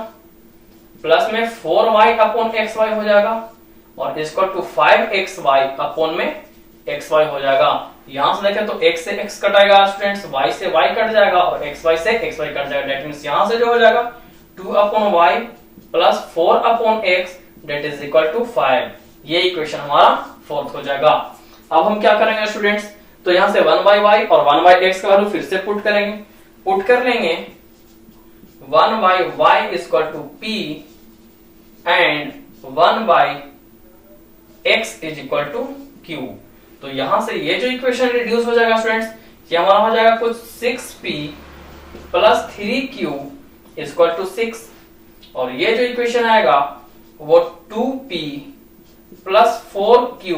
प्लस में 4y/xy हो जाएगा, और इसको टू 5xy में xy हो जाएगा। यहां से देखें तो x से x कटाएगा स्टूडेंट्स, y से y कट जाएगा, और xy से xy कट जाएगा। दैट मींस यहां से जो हो जाएगा 2/y plus 4/x that is equal to 5। ये इक्वेशन हमारा फोर्थ हो जाएगा। अब हम क्या करेंगे स्टूडेंट्स, तो यहां से 1/y और 1/x का वैल्यू फिर से पुट करेंगे। पुट कर लेंगे 1/y equal to p and 1/x is equal to q। तो यहां से ये जो इक्वेशन रिड्यूस हो जाएगा स्टूडेंट्स, ये हमारा हो जाएगा कुछ 6p plus 3q equal to 6, और ये जो इक्वेशन आएगा वो 2p plus 4q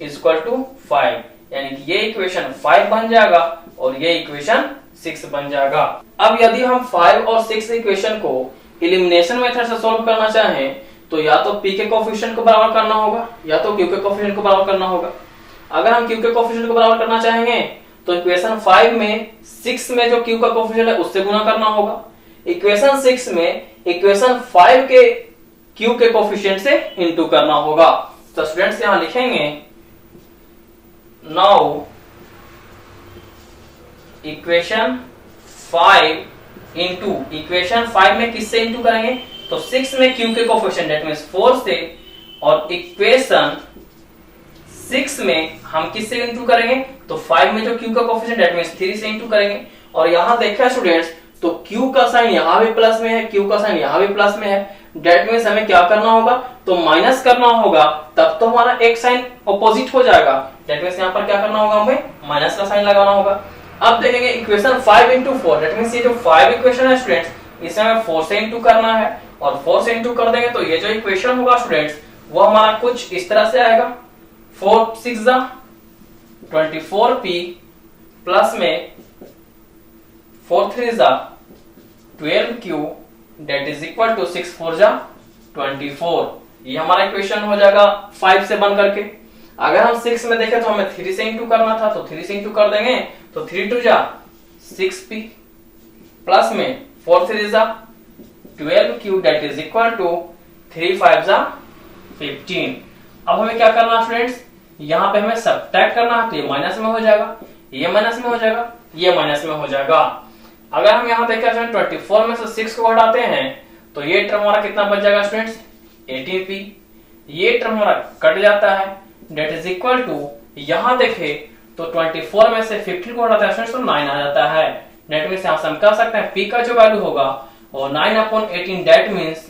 equal to 5, यानी कि ये इक्वेशन 5 बन जाएगा और ये इक्वेशन 6 बन जाएगा। अब यदि हम 5 और 6 इक्वेशन को एलिमिनेशन मेथड से सॉल्व करना चाहें तो या तो p के कोएफिशिएंट को बराबर करना होगा या तो q के कोएफिशिएंट को बराबर करना होगा। अगर हम q के कोएफिशिएंट को बराबर करना चाहेंगे तो इक्वेशन 5 में 6 में जो q का कोएफिशिएंट है उससे गुना करना होगा। इक्वेशन 6 में इक्वेशन 5 के q के कोएफिशिएंट से इनटू करना होगा। तो स्टूडेंट्स यहां लिखेंगे नाउ इक्वेशन 5 इंटू, इक्वेशन 5 में किससे इंटू करेंगे तो 6 में q के कोएफिशिएंट दैट मींस 4 से, और इक्वेशन 6 में हम किससे इंटू करेंगे तो 5 में जो q का कोएफिशिएंट दैट मींस 3 से इंटू करेंगे। और यहां देखा स्टूडेंट्स तो q का साइन यहां भी प्लस में है, q का साइन यहां भी प्लस में है, दैट मींस हमें क्या करना होगा तो माइनस करना होगा, तब तो हमारा एक साइन ऑपोजिट हो जाएगा। दैट मींस यहां पर क्या करना होगा, हमें माइनस का साइन लगाना होगा। अब देखेंगे इक्वेशन 5 इंटू 4 दैट मींस ये जो 5 इक्वेशन है स्टूडेंट्स इसे हमें 4 से इंटू करना है, और 4 से इंटू कर देंगे तो ये जो इक्वेशन होगा स्टूडेंट्स वो हमारा कुछ इस तरह से आएगा 4 6 24p प्लस में 4 3 12q that is equal to 6 4 24। ये हमारा इक्वेशन हो जाएगा 5 से बन करके। अगर हम 6 में देखें तो हमें 3 से इंटू करना था, तो 3 से इंटू कर देंगे तो 3 2 6p प्लस में 4 3 12q that is equal to 3 5 15। अब हमें क्या करना है स्टूडेंट्स, यहाँ पे हमें सब्ट्रैक्ट करना है, तो ये माइनस में हो जाएगा, ये माइनस में हो जाएगा, ये माइनस में हो जाएगा। अगर हम यहाँ देखें 24 में से 6 को हटाते हैं तो ये टर्म हमारा कितना बच जाएगा स्टूडेंट्स 18p। ये टर्म हमारा कट जाता है दैट इज इक्वल टू, यहाँ देखे तो 24 में से 15 को हटाते हैं स्टूडेंट्स तो 9 आ जाता है। दैट मींस यहाँ से हम कह सकते हैं p का जो वैल्यू होगा वो 9/18 दैट मींस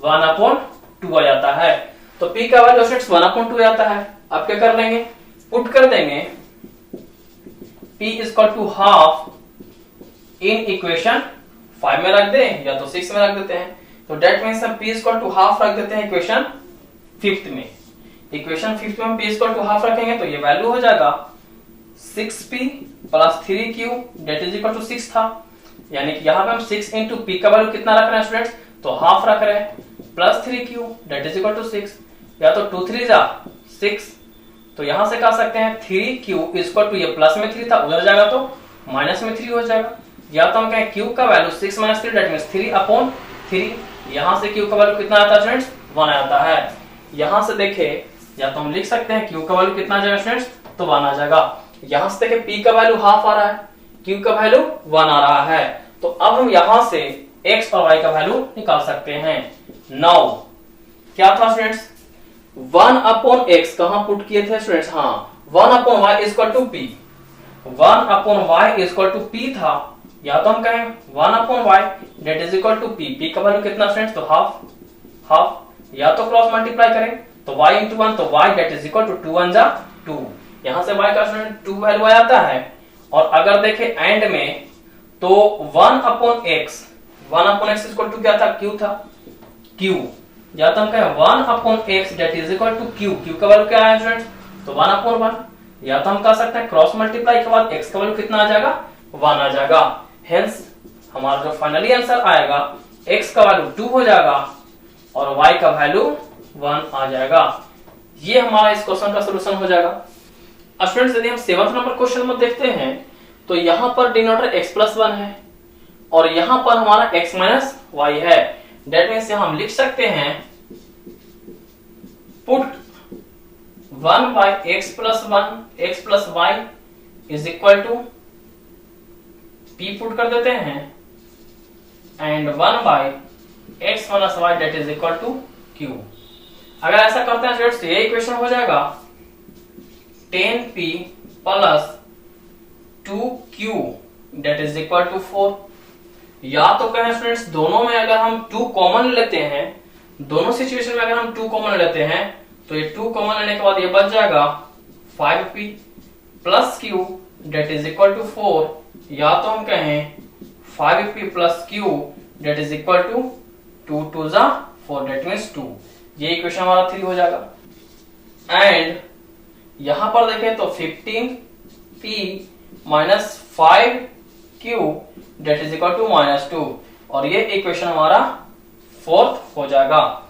1/2 आ जाता है। तो p का वैल्यू स्टूडेंट्स 1/2 आता है। अब क्या कर लेंगे, पुट कर देंगे p equal to half in equation 5 में रख दें या तो 6 में रख देते हैं, तो दैट मींस हम p इक्वल टू हाफ रख देते हैं इक्वेशन 5 में। इक्वेशन 5 में हम p इक्वल टू हाफ रखेंगे तो ये वैल्यू हो जाएगा 6p plus 3q that is equal to 6 था, यानी कि यहाँ पे हम 6 इंटू p का वैल्यू कितना रख रहे हैं स्टूडेंट्स तो हाफ रख रहे हैं, plus 3q that is equal to 6, या तो 2 3 6, तो यहां से कह सकते हैं 3q इक्वल टू, ये प्लस में 3 था उधर जाएगा तो माइनस में 3 हो जाएगा, या तो हम कहें q का वैल्यू 6 - 3 दैट मींस 3/3। यहां से q का वैल्यू कितना आता है स्टूडेंट्स 1 आता है। यहां से देखे या तो हम लिख सकते हैं q का वैल्यू कितना आ जाएगा स्टूडेंट्स तो 1 आ जाएगा। यहां से देखे p का वैल्यू हाफ आ रहा है, q का वैल्यू 1 आ रहा है, तो अब हम यहां से x और y का वैल्यू निकाल सकते हैं। नाउ क्या था स्टूडेंट्स 1/x कहां पुट किए थे स्टूडेंट्स, हाँ 1/y equal to p, 1/y equal to p था, या तो हम कहें 1/y that is equal to p, p का वैल्यू कितना स्टूडेंट्स तो हाफ, या तो क्रॉस मल्टीप्लाई करें तो y into 1 तो y that is equal to 2 1 2, यहाँ से y का स्टूडेंट 2 वैल्यू आ जाता है। और अगर देखें एंड में तो 1/x इक्वल टू क्या था, q था, q या तो हम कहें 1/x that is equal to q। q का वैल्यू क्या है स्टूडेंट्स, तो 1/1। या तो हम कह सकते हैं क्रॉस मल्टीप्लाई के बाद x का वैल्यू कितना आ जाएगा, 1 आ जाएगा। हेंस हमारा जो फाइनली आंसर आएगा x का वैल्यू 2 हो जाएगा और y का वैल्यू 1 आ जाएगा। ये हमारा इस क्वेश्चन का सलूशन हो जाएगा। अब स्टूडेंट्स यदि हम 7th नंबर क्वेश्चन में देखते हैं तो यहां पर डिनोमिनेटर x+1 है और यहां पर हमारा x - y है। दैट मींस यहां हम लिख सकते हैं put 1/x+1 x+y is equal to p put कर देते हैं and 1/x - y that is equal to q। अगर ऐसा करते हैं स्टूडेंट्स तो ये इक्वेशन हो जाएगा 10p + 2q that is equal to 4। या तो कहें स्टूडेंट्स दोनों में अगर हम 2 कॉमन लेते हैं, दोनों सिचुएशन में अगर हम 2 कॉमन लेते हैं तो ये 2 कॉमन लेने के बाद ये बच जाएगा 5p + q that is equal to 4। या तो हम कहें 5p + q that is equal to 2 2 जा 4 दैट मींस 2। ये इक्वेशन हमारा 3 हो जाएगा। एंड यहां पर देखें तो 15p - 5q that is equal to -2 और ये इक्वेशन हमारा 4th हो जाएगा।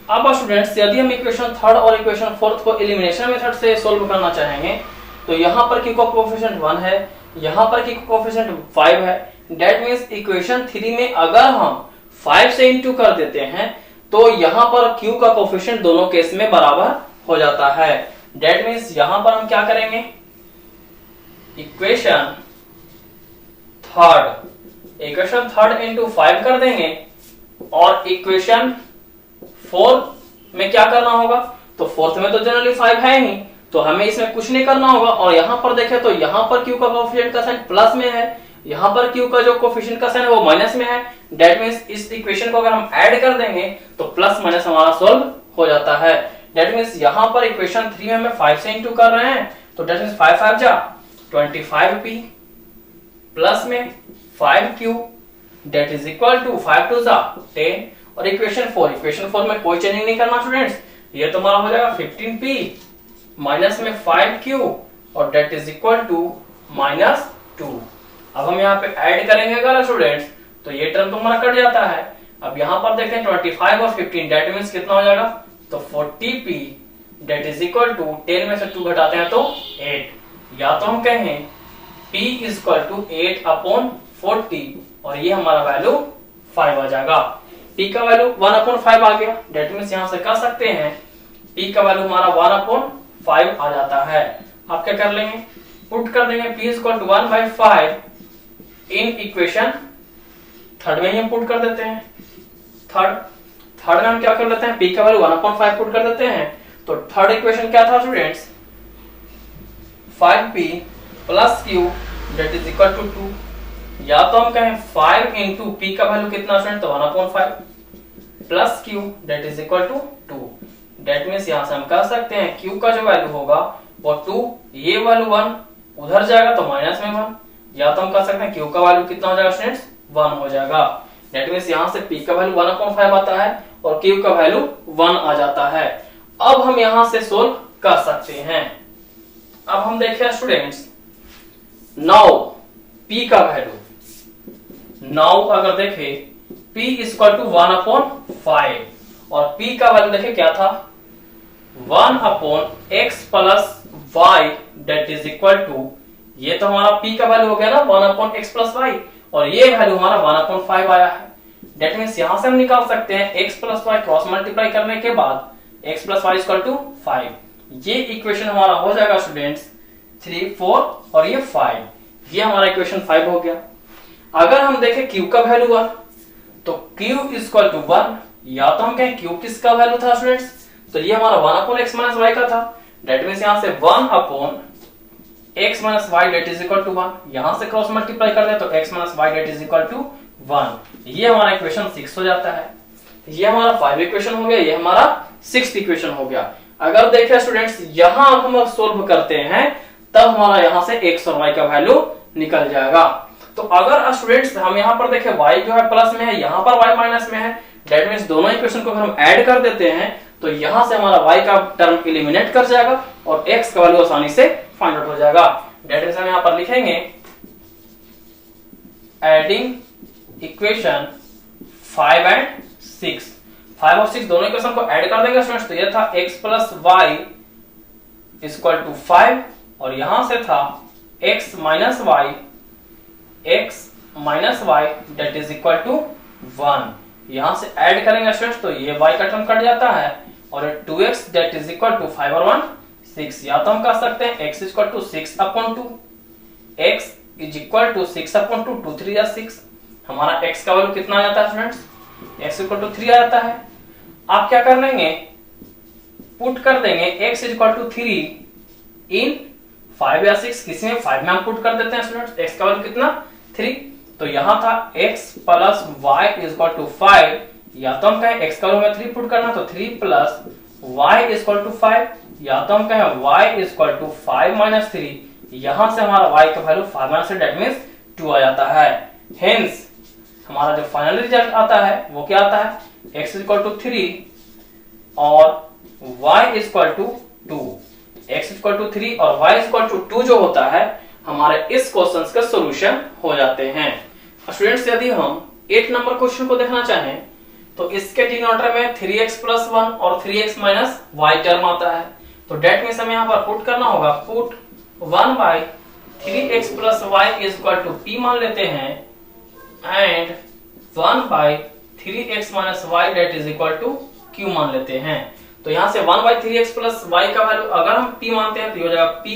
अब स्टूडेंट्स यदि हम इक्वेशन 3rd और इक्वेशन 4th को एलिमिनेशन मेथड से सोल्व करना चाहेंगे तो यहां पर q का कोएफिशिएंट 1 है, यहां पर q का कोएफिशिएंट 5 है। दैट मींस इक्वेशन 3 में अगर हम 5 से इंटू कर देते हैं तो यहां पर q का कोएफिशिएंट दोनों केस में बराबर हो जाता है। दैट मींस यहां पर हम क्या करेंगे, इक्वेशन 3rd इंटू 5 कर देंगे और इक्वेशन 4 में क्या करना होगा, तो 4th में तो जनरली 5 है ही तो हमें इसमें कुछ नहीं करना होगा। और यहां पर देखें तो यहां पर q का कोएफिशिएंट का साइन प्लस में है, यहां पर q का जो कोएफिशिएंट का साइन है वो माइनस में है। दैट मींस इस इक्वेशन को अगर हम ऐड कर देंगे तो प्लस माइनस हमारा सॉल्व हो जाता है। दैट मींस यहां पर इक्वेशन 3 में हमें 5 से इंटू कर रहे हैं तो दैट मींस 5 5 जा 25p प्लस में 5q that is equal to 5 2 जा 10 और इक्वेशन 4 में कोई चेंजिंग नहीं करना स्टूडेंट्स। ये तो हमारा हो जाएगा 15p माइनस में 5q और दैट इज इक्वल टू -2। अब हम यहाँ पे ऐड करेंगे अगर स्टूडेंट्स तो ये टर्म तो हमारा कट जाता है। अब यहाँ पर देखें 25 और 15 दैट मींस कितना हो जाएगा, तो 40p that is equal to 10 में से 2 घटाते हैं तो 8। या तो हम कहें p इज इक्वल टू 8/40 और ये हमारा वैल्यू 5 आ जाएगा। p का वैल्यू 1/5 आ गया। दैट मींस यहां से कह सकते हैं p का वैल्यू हमारा 1/5 आ जाता है। आप क्या कर लेंगे, पुट कर देंगे p is equal to 1/5 in equation 3rd में ही हम पुट कर देते हैं। थर्ड में हम क्या कर लेते हैं, p का वैल्यू 1/5 पुट कर देते हैं। तो 3rd इक्वेशन क्या था students, 5p + q that is equal to 2। या तो हम कहें 5 इंटू p का वैल्यू कितना स्टूडेंट, तो 1/5 plus q that is equal to 2। That means यहां से हम कह सकते हैं q का जो वैल्यू होगा वो 2, ये वैल्यू 1 उधर जाएगा तो माइनस में 1। या तो हम कह सकते हैं q का वैल्यू कितना हो जाएगा स्टूडेंट्स, 1 हो जाएगा। दैट मींस यहां से p का वैल्यू 1/5 आता है और q का वैल्यू 1 आ जाता है। अब हम यहां से सोल्व कर सकते हैं। अब हम देखें स्टूडेंट्स नाउ p का वैल्यू, नाउ अगर देखें p इज इक्वल टू 1/5 और p का वैल्यू देखें क्या था, 1/x + y that is equal to, ये तो हमारा p का वैल्यू हो गया ना 1/x + y और ये वैल्यू हमारा 1/5 आया है। दैट मींस यहां से हम निकाल सकते हैं x + y क्रॉस मल्टीप्लाई करने के बाद x + y = 5। ये इक्वेशन हमारा हो जाएगा स्टूडेंट्स 3 4 और ये 5, ये हमारा इक्वेशन 5 हो गया। अगर हम देखें q का वैल्यू 1 तो q = 1। या तो हम कहें q किसका वैल्यू था स्टूडेंट्स, तो ये हमारा 1/x - y का था। दैट मींस यहां से 1/x - y that is equal to 1। यहां से क्रॉस मल्टीप्लाई कर दे तो x - y that is equal to 1। ये हमारा इक्वेशन 6 हो जाता है। ये हमारा 5 इक्वेशन हो गया, ये हमारा 6th इक्वेशन हो गया। अगर देखें स्टूडेंट्स यहां हम सोल्व करते हैं तब हमारा यहां से x और y का वैल्यू निकल जाएगा। तो अगर स्टूडेंट्स हम यहां पर देखें y जो है प्लस में है, यहां पर y माइनस में है, दैट मींस दोनों इक्वेशन को अगर हम ऐड कर देते हैं तो यहां से हमारा y का टर्म एलिमिनेट कर जाएगा और x का वैल्यू आसानी से फाइंड आउट हो जाएगा। दैट मींस हम यहां पर लिखेंगे एडिंग इक्वेशन 5 एंड 6, 5 और 6 दोनों इक्वेशन को ऐड कर देंगे स्टूडेंट्स। तो ये था x plus y equal to 5 और यहां से था x minus y that is equal to 1। यहां से ऐड करेंगे स्टूडेंट्स तो ये y का टर्म कट जाता है और 2x that is equal to 5 और 1 6। या तो हम कह सकते हैं x equal to 6 upon 2, x is equal to 6 upon 2, 2 3 या 6। हमारा x का वैल्यू कितना आ जाता है स्टूडेंट्स, x इक्वल टू 3 आ जाता है। आप क्या कर लेंगे, पुट कर देंगे x इक्वल टू 3 इन 5 या 6, किसी में 5 में हम पुट कर देते हैं स्टूडेंट्स। x का वैल्यू कितना 3, तो यहां था x plus y equal to 5, या तो हम कहें x का वैल्यू में 3 पुट करना तो 3 प्लस y इक्वल टू 5, या तो हम कहें y इक्वल टू 5 माइनस 3, यहां से हमारा y का वैल्यू 5 माइनस 3 दैट मींस 2 आ जाता है। हेंस हमारा जो फाइनल रिजल्ट आता है वो क्या आता है, x इक्वल टू 3 और y equal to 2। x equal to 3 और y इक्वल टू 2 जो होता है हमारे इस क्वेश्चन का सॉल्यूशन हो जाते हैं। स्टूडेंट्स यदि हम 8 नंबर क्वेश्चन को देखना चाहें तो इसके डिनोमिनेटर में 3x प्लस 1 और 3x माइनस y टर्म आता है। तो डेट मींस हमें यहां पर पुट करना होगा, put 1 by 3x plus y is equal to p मान लेते हैं and 1 by 3x minus y that is equal to q मान लेते हैं। तो यहां से 1 बाई 3x प्लस y का वैल्यू अगर हम p मानते हैं तो ये हो जाएगा p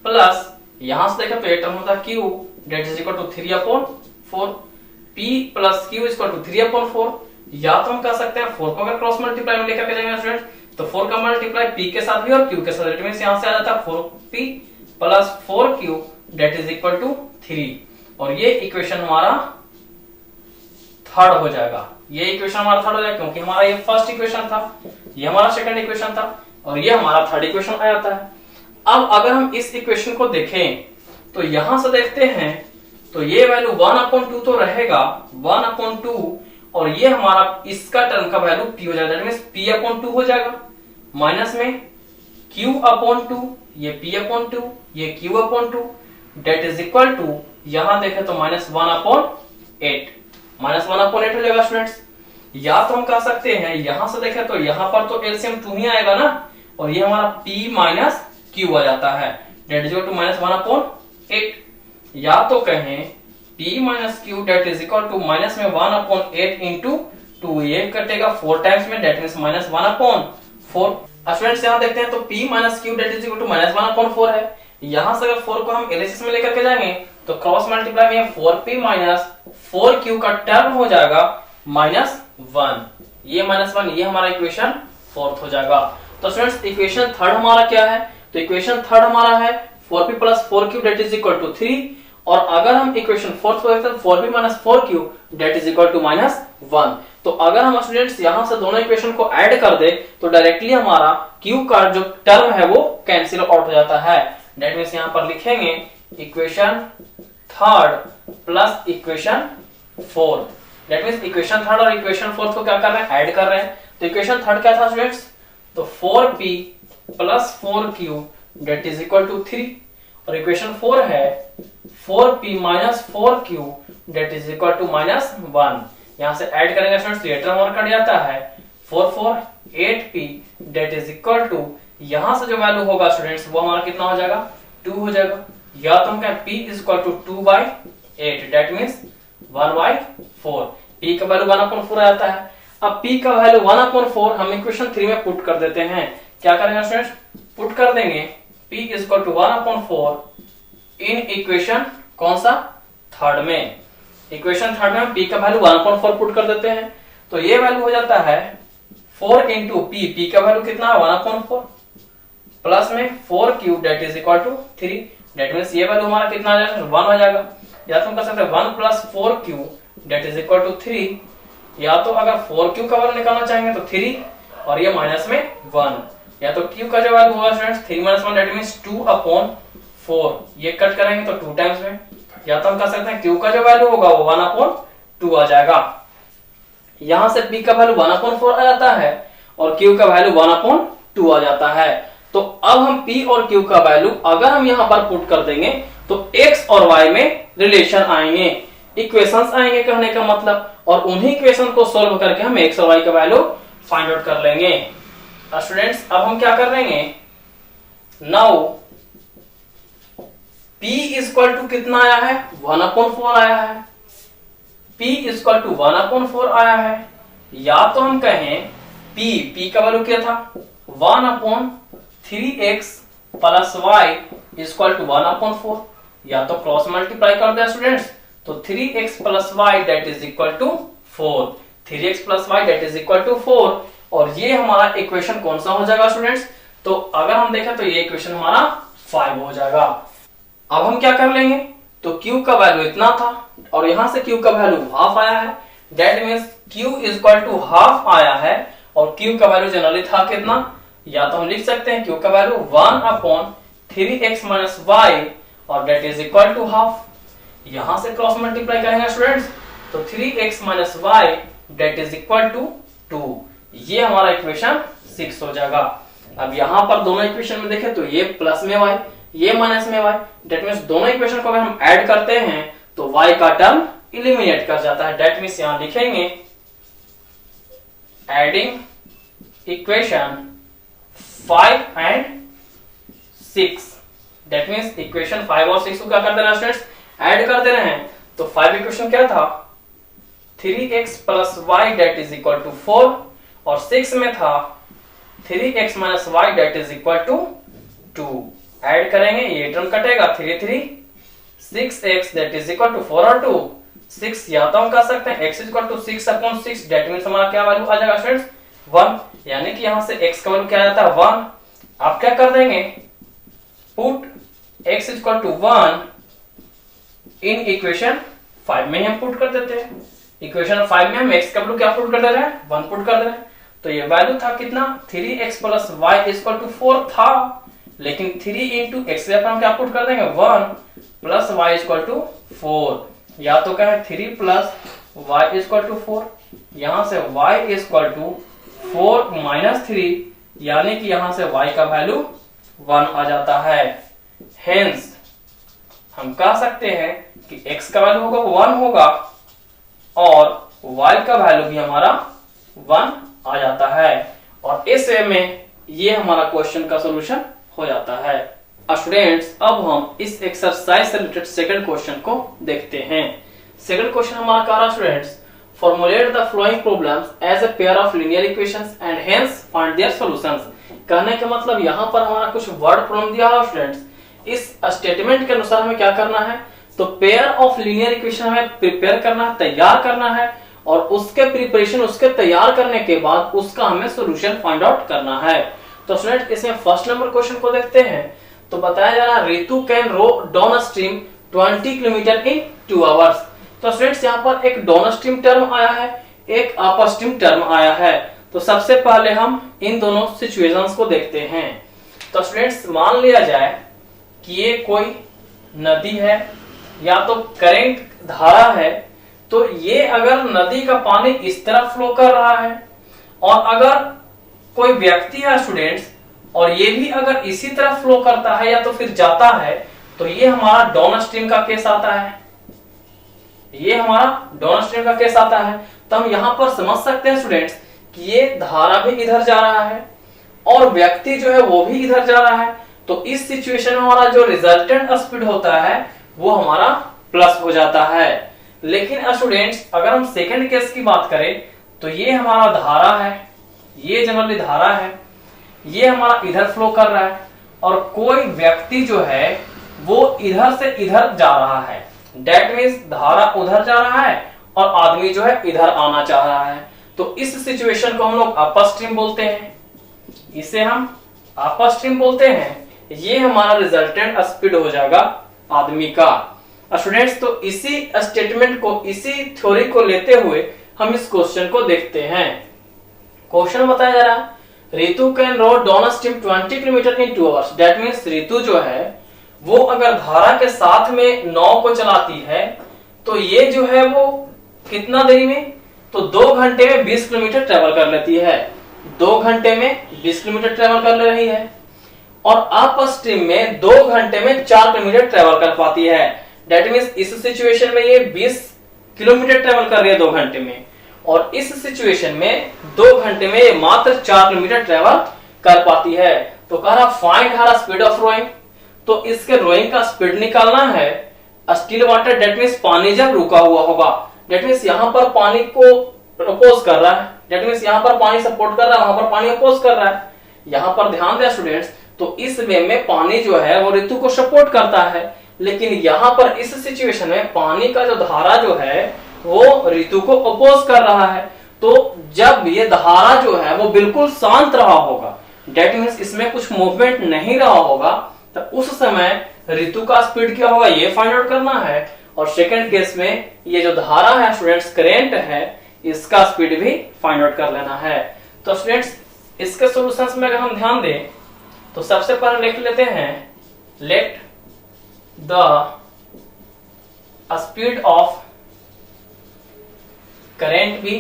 प्लस, यहां से देखें तो ये टर्म होता है q that is equal to 3 upon 4, p plus q equal to 3 upon 4। या तो हम कह सकते हैं 4 को अगर क्रॉस मल्टीप्लाई में लेकर के जाएंगे स्टूडेंट तो 4 का मल्टीप्लाई p के साथ भी और q के साथ, दैट मींस यहां से आ जाता है 4p plus 4q that is equal to 3 और ये इक्वेशन हमारा थर्ड हो जाएगा। ये इक्वेशन हमारा थर्ड हो जाएगा क्योंकि हमारा ये फर्स्ट इक्वेशन था, ये हमारा सेकंड इक्वेशन था और ये हमारा थर्ड इक्वेशन आ जाता है। अब अगर हम इस इक्वेशन को देखें तो यहां से देखते हैं तो ये वैल्यू 1/2 तो रहेगा 1/2 और ये हमारा इसका टर्म का वैल्यू p हो जाएगा, दैट मींस p/2 हो जाएगा, माइनस में q/2, ये p/2, ये q/2 that is equal to, यहां देखें तो -1/8, -1/8 हो जाएगा स्टूडेंट्स। या तो हम कह सकते हैं यहां से देखें तो यहां पर तो एलसीएम 2 ही आएगा ना और ये हमारा p माइनस q आ जाता है दैट इज इक्वल टू -1/8। या तो कहें p minus q that is equal to minus में 1/8 इंटू 2, ये कटेगा 4 टाइम्स में दैट मींस -1/4। स्टूडेंट्स यहां देखते हैं तो p minus q that is equal to -1/4 है। यहां से अगर 4 को हम एलएचएस में लेकर के जाएंगे तो क्रॉस मल्टीप्लाई में 4p माइनस 4q का टर्म हो जाएगा -1, ये -1, ये हमारा इक्वेशन फोर्थ हो जाएगा। तो स्टूडेंट्स इक्वेशन थर्ड हमारा क्या है, तो इक्वेशन थर्ड हमारा है 4p plus 4q that is equal to 3 और अगर हम इक्वेशन फोर्थ को देखते हैं 4p minus 4q that is equal to -1। तो अगर हम स्टूडेंट्स यहां से दोनों इक्वेशन को ऐड कर दे तो डायरेक्टली हमारा q का जो टर्म है वो कैंसिल आउट हो जाता है। दैट मींस यहां पर लिखेंगे equation third plus equation fourth, that means equation third और इक्वेशन फोर्थ को क्या कर रहे हैं, ऐड कर रहे हैं। तो इक्वेशन थर्ड क्या था स्टूडेंट्स, तो 4p plus 4q that is equal to 3 और इक्वेशन 4 है 4p minus 4q that is equal to -1। यहां से ऐड करेंगे स्टूडेंट्स तो ये टर्म और कट जाता है 4 4 8p that is equal to, यहां से जो वैल्यू होगा स्टूडेंट्स वो हमारा कितना हो जाएगा 2 हो जाएगा। या तो हम कहें p is equal to 2/8 that means 1/4, p का वैल्यू 1/4 आ जाता है। अब p का वैल्यू 1/4 हम इक्वेशन 3 में पुट कर देते हैं। क्या करेंगे स्टूडेंट्स, पुट कर देंगे p is equal to 1/4 in equation कौन सा, थर्ड में। इक्वेशन थर्ड में p का वैल्यू 1/4 पुट कर देते हैं तो ये वैल्यू हो जाता है 4 इंटू p का वैल्यू कितना है 1/4 प्लस में 4q that is equal to 3 that means ये वैल्यू हमारा कितना आ जाएगा 1 हो जाएगा। या तो हम कर सकते हैं 1 plus 4q that is equal to 3, या तो अगर 4q का वैल्यू निकालना चाहेंगे तो 3 और ये माइनस में 1 या तो Q का जो वैल्यू होगा स्टूडेंट्स 3 - 1 दैट मींस 2/4, ये कट करेंगे तो 2 टाइम्स में, या तो हम कह सकते हैं Q का जो वैल्यू होगा वो 1/2 आ जाएगा। यहां से P का वैल्यू 1/4 आ जाता है और Q का वैल्यू 1/2 आ जाता है। तो अब हम P और Q का वैल्यू अगर हम यहां पर पुट कर देंगे तो X और Y में रिलेशन आएंगे, इक्वेशंस आएंगे कहने का मतलब, और उन्हीं इक्वेशन को सोल्व करके हम X और Y का वैल्यू फाइंड आउट कर लेंगे। स्टूडेंट्स अब हम क्या कर लेंगे, नाउ P इक्वल टू कितना आया है, 1/4 आया है। P इक्वल टू 1/4 आया है, या तो हम कहें P का वैल्यू क्या था 1/3x plus y equal to 1/4, या तो क्रॉस मल्टीप्लाई कर दिया स्टूडेंट्स तो 3x plus y that is equal to 4, 3x plus y that is equal to 4, और ये हमारा इक्वेशन कौन सा हो जाएगा स्टूडेंट्स, तो अगर हम देखें तो ये इक्वेशन हमारा 5 हो जाएगा। अब हम क्या कर लेंगे, तो Q का वैल्यू इतना था और यहां से Q का वैल्यू हाफ आया है, that means Q equal to half आया है, और Q का वैल्यू जनरली था कितना, या तो हम लिख सकते हैं Q का वैल्यू 1/3x माइनस y और that is equal to half. यहां से क्रॉस मल्टीप्लाई करेंगे स्टूडेंट्स तो 3x minus y that is equal to 2, ये हमारा इक्वेशन 6 हो जाएगा। अब यहां पर दोनों इक्वेशन में देखें तो ये प्लस में y, ये माइनस में y, दैट मींस दोनों इक्वेशन को अगर हम ऐड करते हैं तो y का टर्म इलिमिनेट कर जाता है, दैट मींस यहां लिखेंगे adding equation 5 and 6, that means equation 5 और 6 को क्या कर देना स्टूडेंट्स, ऐड कर देना है। तो 5 इक्वेशन क्या था 3x plus y that is equal to 4, और 6 में था 3x minus y that is equal to 2, add करेंगे ये टर्म कटेगा 3 3, 6x that is equal to 4 और 2 6, या तो हम कह सकते हैं x equal to 6/6 that means हमारा क्या वैल्यू आ जाएगा स्टूडेंट्स 1, यानी कि यहां से x का वैल्यू क्या आ जाता है 1। आप क्या कर देंगे, put x equal to 1 in equation 5 में हम पुट कर देते हैं, इक्वेशन 5 में हम x का वैल्यू क्या पुट कर दे रहे हैं 1 पुट कर दे रहे हैं, तो ये वैल्यू था कितना 3x plus y equal to 4 था, लेकिन 3 इंटू एक्स हम क्या पुट कर देंगे 1 प्लस y इक्वल टू 4, या तो कहें 3 प्लस y इक्वल टू 4, यहां से y इक्वल टू 4 माइनस 3, यानी कि यहां से y का वैल्यू 1 आ जाता है। हेंस हम कह सकते हैं कि x का वैल्यू होगा 1 होगा और y का वैल्यू भी हमारा 1 आ जाता है, और इस वे में ये हमारा क्वेश्चन का सॉल्यूशन हो जाता है। स्टूडेंट्स अब हम इस एक्सरसाइज से रिलेटेड सेकंड क्वेश्चन को देखते हैं। सेकंड क्वेश्चन हमारा कह रहा है students formulate the following problems as a pair of linear equations and hence find their solutions. कहने का मतलब यहाँ पर हमारा कुछ वर्ड प्रॉब्लम दिया है स्टूडेंट्स, इस स्टेटमेंट के अनुसार हमें क्या करना है, तो पेयर ऑफ लीनियर इक्वेशन हमें प्रिपेयर करना है, तैयार करना है, और उसके प्रिपरेशन उसके तैयार करने के बाद उसका हमें सॉल्यूशन फाइंड आउट करना है। तो स्टूडेंट इसमें फर्स्ट नंबर क्वेश्चन को देखते हैं। तो बताया जा रहा है Ritu can row downstream 20 kilometre in 2 hours. तो स्टूडेंट्स यहाँ पर एक डाउन स्ट्रीम टर्म आया है, एक अपर स्ट्रीम टर्म आया है। तो सबसे पहले हम इन दोनों सिचुएशंस को देखते हैं। तो स्टूडेंट्स मान लिया जाए कि ये कोई नदी है या तो करंट धारा है, तो ये अगर नदी का पानी इस तरह फ्लो कर रहा है और अगर कोई व्यक्ति है स्टूडेंट्स और ये भी अगर इसी तरह फ्लो करता है या तो फिर जाता है, तो ये हमारा डाउन स्ट्रीम का केस आता है, ये हमारा डाउन स्ट्रीम का केस आता है। तो हम यहां पर समझ सकते हैं स्टूडेंट्स कि ये धारा भी इधर जा रहा है और व्यक्ति जो है वो भी इधर जा रहा है। तो इस सिचुएशन में हमारा जो रिजल्टेंट स्पीड होता है वो हमारा प्लस हो जाता है। लेकिन स्टूडेंट्स अगर हम सेकंड केस की बात करें तो ये हमारा धारा है, ये जनरली धारा है, ये हमारा इधर फ्लो कर रहा है और कोई व्यक्ति जो है वो इधर से इधर जा रहा है। दैट मींस धारा उधर जा रहा है और आदमी जो है इधर आना चाह रहा है। तो इस सिचुएशन को हम लोग अपर स्ट्रीम बोलते हैं, इसे हम अपर स्ट्रीम बोलते हैं। ये हमारा रिजल्टेंट स्पीड हो जाएगा आदमी का। स्टूडेंट्स तो इसी स्टेटमेंट को, इसी थ्योरी को लेते हुए हम इस क्वेश्चन को देखते हैं। क्वेश्चन बताया जा रहा है Ritu can row downstream 20 kilometre in 2 hours. That means Ritu जो है वो अगर धारा के साथ में नाव को चलाती है तो ये जो है वो कितना देरी में, तो 2 घंटे में 20 किलोमीटर ट्रेवल कर लेती है। 2 घंटे में 20 किलोमीटर ट्रेवल कर ले रही है और अप स्ट्रीम में 2 घंटे में 4 किलोमीटर ट्रेवल कर पाती है। दैट मीन्स इस सिचुएशन में ये 20 किलोमीटर ट्रेवल कर रही है 2 घंटे में, और इस सिचुएशन में 2 घंटे में ये मात्र 4 किलोमीटर ट्रेवल कर पाती है। तो कह रहा find her speed of rowing, तो इसके रोइंग का स्पीड निकालना है। स्टिल वाटर दैट मीन्स पानी जब रुका हुआ होगा, दैट मीन्स यहाँ पर पानी को अपोज कर रहा है, दैट मीन्स यहाँ पर पानी सपोर्ट कर रहा है, वहां पर पानी अपोज कर रहा है। यहाँ पर ध्यान दें स्टूडेंट्स, तो इस वे में पानी जो है वो ऋतु को सपोर्ट करता है, लेकिन यहाँ पर इस सिचुएशन में पानी का जो धारा जो है वो ऋतु को अपोज कर रहा है। तो जब ये धारा जो है वो बिल्कुल शांत रहा होगा, दैट मीन्स इसमें कुछ मूवमेंट नहीं रहा होगा, तो उस समय ऋतु का स्पीड क्या होगा ये फाइंड आउट करना है। और सेकंड केस में ये जो धारा है स्टूडेंट्स, करंट है, इसका स्पीड भी फाइंड आउट कर लेना है। तो स्टूडेंट्स इसके सॉल्यूशंस में अगर हम ध्यान दें तो सबसे पहले लिख लेते हैं let the speed of current be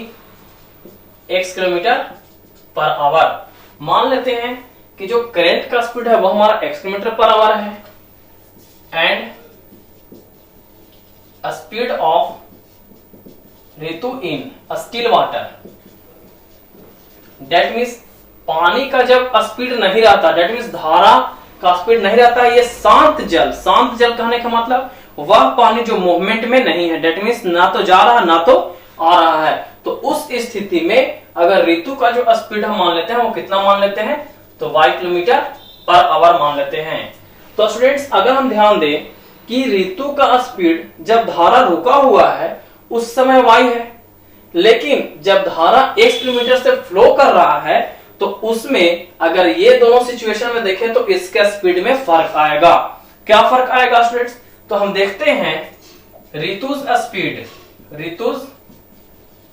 x kilometre per hour. मान लेते हैं कि जो करंट का स्पीड है वो हमारा x किलोमीटर पर आवर है, and speed of Ritu in still water, that means पानी का जब स्पीड नहीं रहता, दैट मीन्स धारा का स्पीड नहीं रहता, ये शांत जल कहने का मतलब वह पानी जो मूवमेंट में नहीं है, दैट मीन्स ना तो जा रहा ना तो आ रहा है। तो उस स्थिति में अगर ऋतु का जो स्पीड हम मान लेते हैं वो कितना मान लेते हैं, तो y किलोमीटर पर आवर मान लेते हैं। तो स्टूडेंट्स अगर हम ध्यान दें कि ऋतु का स्पीड जब धारा रुका हुआ है उस समय y है, लेकिन जब धारा x किलोमीटर से फ्लो कर रहा है तो उसमें अगर ये दोनों सिचुएशन में देखें तो इसके स्पीड में फर्क आएगा। क्या फर्क आएगा स्टूडेंट्स, तो हम देखते हैं ऋतुज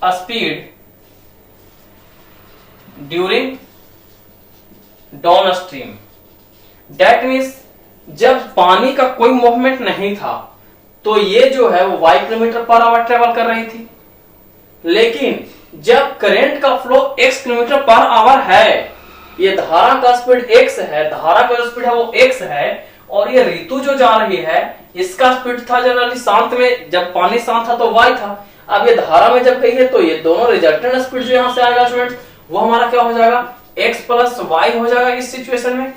speed during downstream, that means जब पानी का कोई मूवमेंट नहीं था तो ये जो है वो y kilometre per our travel कर रही थी, लेकिन जब करंट का flow x kilometre per our है, ये धारा का स्पीड x है, धारा का जो स्पीड है वो x है, और ये ऋतु जो जा रही है इसका स्पीड था जनरली शांत में, जब पानी शांत था तो y था। अब ये धारा में जब गई है तो ये दोनों रिजल्टेंट स्पीड जो यहां से आएगा स्टूडेंट्स वो हमारा क्या हो जाएगा, x प्लस y हो जाएगा। इस सिचुएशन में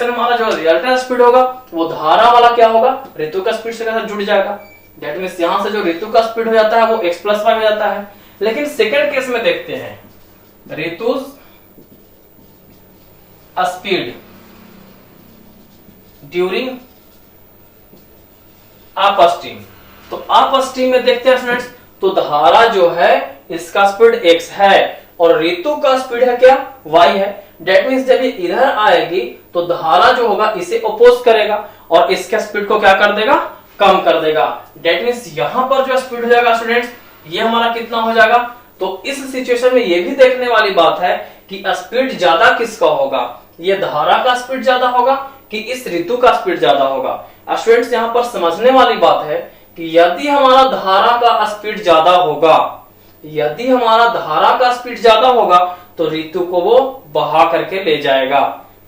हमारा जो रिजल्टेंट स्पीड होगा वो धारा वाला क्या होगा, ऋतु का स्पीड से जुड़ जाएगा। दैट मीन्स यहां से जो ऋतु का स्पीड हो जाता है वो x प्लस y हो जाता है। लेकिन सेकंड केस में देखते हैं ऋतु स्पीड ड्यूरिंग अप स्ट्रीम, तो अप स्ट्रीम में देखते हैं स्टूडेंट्स, तो धारा जो है इसका स्पीड x है और ऋतु का स्पीड है क्या, y है। दैट मीन्स जब ये इधर आएगी तो धारा जो होगा इसे अपोज करेगा और इसके स्पीड को क्या कर देगा, कम कर देगा। दैट मीन्स यहां पर जो स्पीड हो जाएगा स्टूडेंट्स ये हमारा कितना हो जाएगा, तो इस सिचुएशन में ये भी देखने वाली बात है कि स्पीड ज्यादा किसका होगा, ये धारा का स्पीड ज्यादा होगा कि इस ऋतु का स्पीड ज्यादा होगा। स्टूडेंट्स यहाँ पर समझने वाली बात है कि यदि हमारा धारा का स्पीड ज्यादा होगा, यदि हमारा धारा का स्पीड ज्यादा होगा तो ऋतु को वो बहा करके ले जाएगा।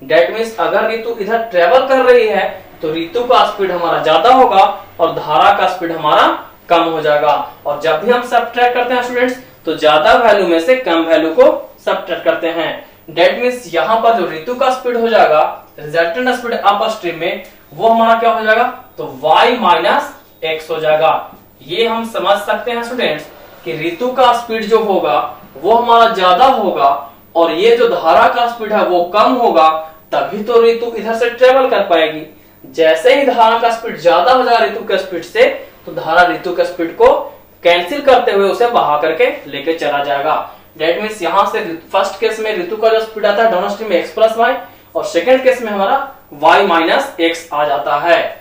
दैट मीन्स अगर ऋतु इधर ट्रेवल कर रही है तो ऋतु का स्पीड हमारा ज्यादा होगा और धारा का स्पीड हमारा कम हो जाएगा। और जब भी हम सब्ट्रैक्ट करते हैं स्टूडेंट्स तो ज्यादा वैल्यू में से कम वैल्यू को सब्ट्रैक्ट करते हैं। दैट मीन्स यहाँ पर जो ऋतु का स्पीड हो जाएगा, रिजल्टेंट स्पीड अप स्ट्रीम में, वो हमारा क्या हो जाएगा, तो y माइनस x हो जाएगा। ये हम समझ सकते हैं स्टूडेंट्स कि ऋतु का स्पीड जो होगा वो हमारा ज्यादा होगा और ये जो धारा का स्पीड है वो कम होगा, तभी तो ऋतु इधर से ट्रेवल कर पाएगी। जैसे ही धारा का स्पीड ज्यादा हो जाएगा ऋतु के स्पीड से, तो धारा ऋतु के स्पीड को कैंसिल करते हुए उसे बहा करके लेके चला जाएगा। दैट मीन्स यहाँ से फर्स्ट केस में ऋतु का जो स्पीड आता है डाउन स्ट्रीम में x प्लस वाई, और सेकेंड केस में हमारा y माइनस x आ जाता है।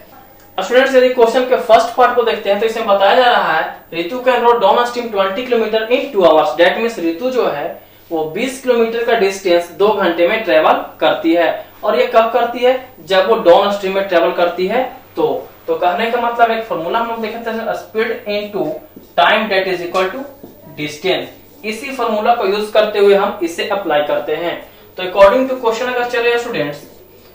स्टूडेंट्स यदि क्वेश्चन के फर्स्ट पार्ट को देखते हैं तो इसमें बताया जा रहा है Ritu can row downstream 20 kilometre in 2 hours. That means Ritu जो है वो 20 किलोमीटर का डिस्टेंस 2 घंटे में ट्रेवल करती है। और ये कब करती है? जब वो डाउन स्ट्रीम में ट्रेवल करती है। तो कहने का मतलब एक फॉर्मूला हम लोग देखे थे, speed into time that is equal to distance. इसी फॉर्मूला को यूज करते हुए हम इसे अप्लाई करते हैं। तो अकॉर्डिंग टू क्वेश्चन अगर चले स्टूडेंट्स,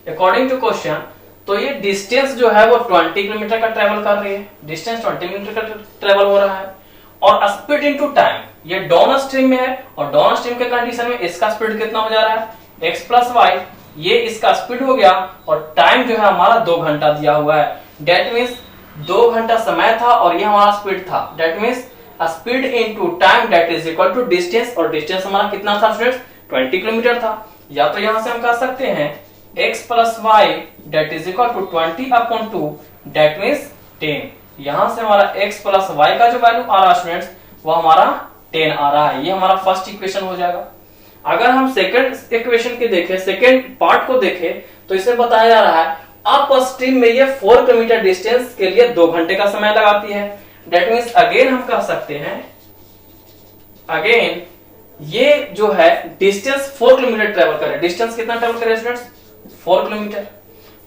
अकॉर्डिंग टू क्वेश्चन, तो ये डिस्टेंस जो है वो 20 किलोमीटर का ट्रेवल कर रही है, डिस्टेंस 20 किलोमीटर का ट्रेवल हो रहा है। और स्पीड इनटू टाइम, ये डाउन स्ट्रीम में है और डाउन स्ट्रीम के कंडीशन में इसका स्पीड कितना हो जा रहा है? x प्लस वाई, ये इसका स्पीड हो गया और टाइम जो है हमारा 2 घंटा दिया हुआ है। डेट मीन्स 2 घंटा समय था और ये हमारा स्पीड था। That means speed into time that is equal to distance, और डिस्टेंस हमारा कितना था स्टूडेंट्स? 20 किलोमीटर था। या तो यहां से हम कह सकते हैं x plus y that is equal to 20 अपॉन 2 डेट मीन्स 10। यहां से हमारा x प्लस वाई का जो वैल्यू आ रहा है स्टूडेंट्स वो हमारा 10 आ रहा है। ये हमारा फर्स्ट इक्वेशन हो जाएगा। अगर हम सेकंड इक्वेशन की देखें, सेकंड पार्ट को देखें, तो इसमें बताया जा रहा है अप स्ट्रीम में ये 4 किलोमीटर डिस्टेंस के लिए 2 घंटे का समय लगाती है। डेट मीन्स अगेन हम कह सकते हैं, अगेन ये जो है डिस्टेंस 4 किलोमीटर ट्रेवल करे। डिस्टेंस कितना ट्रेवल करे स्टूडेंट्स? 4 किलोमीटर।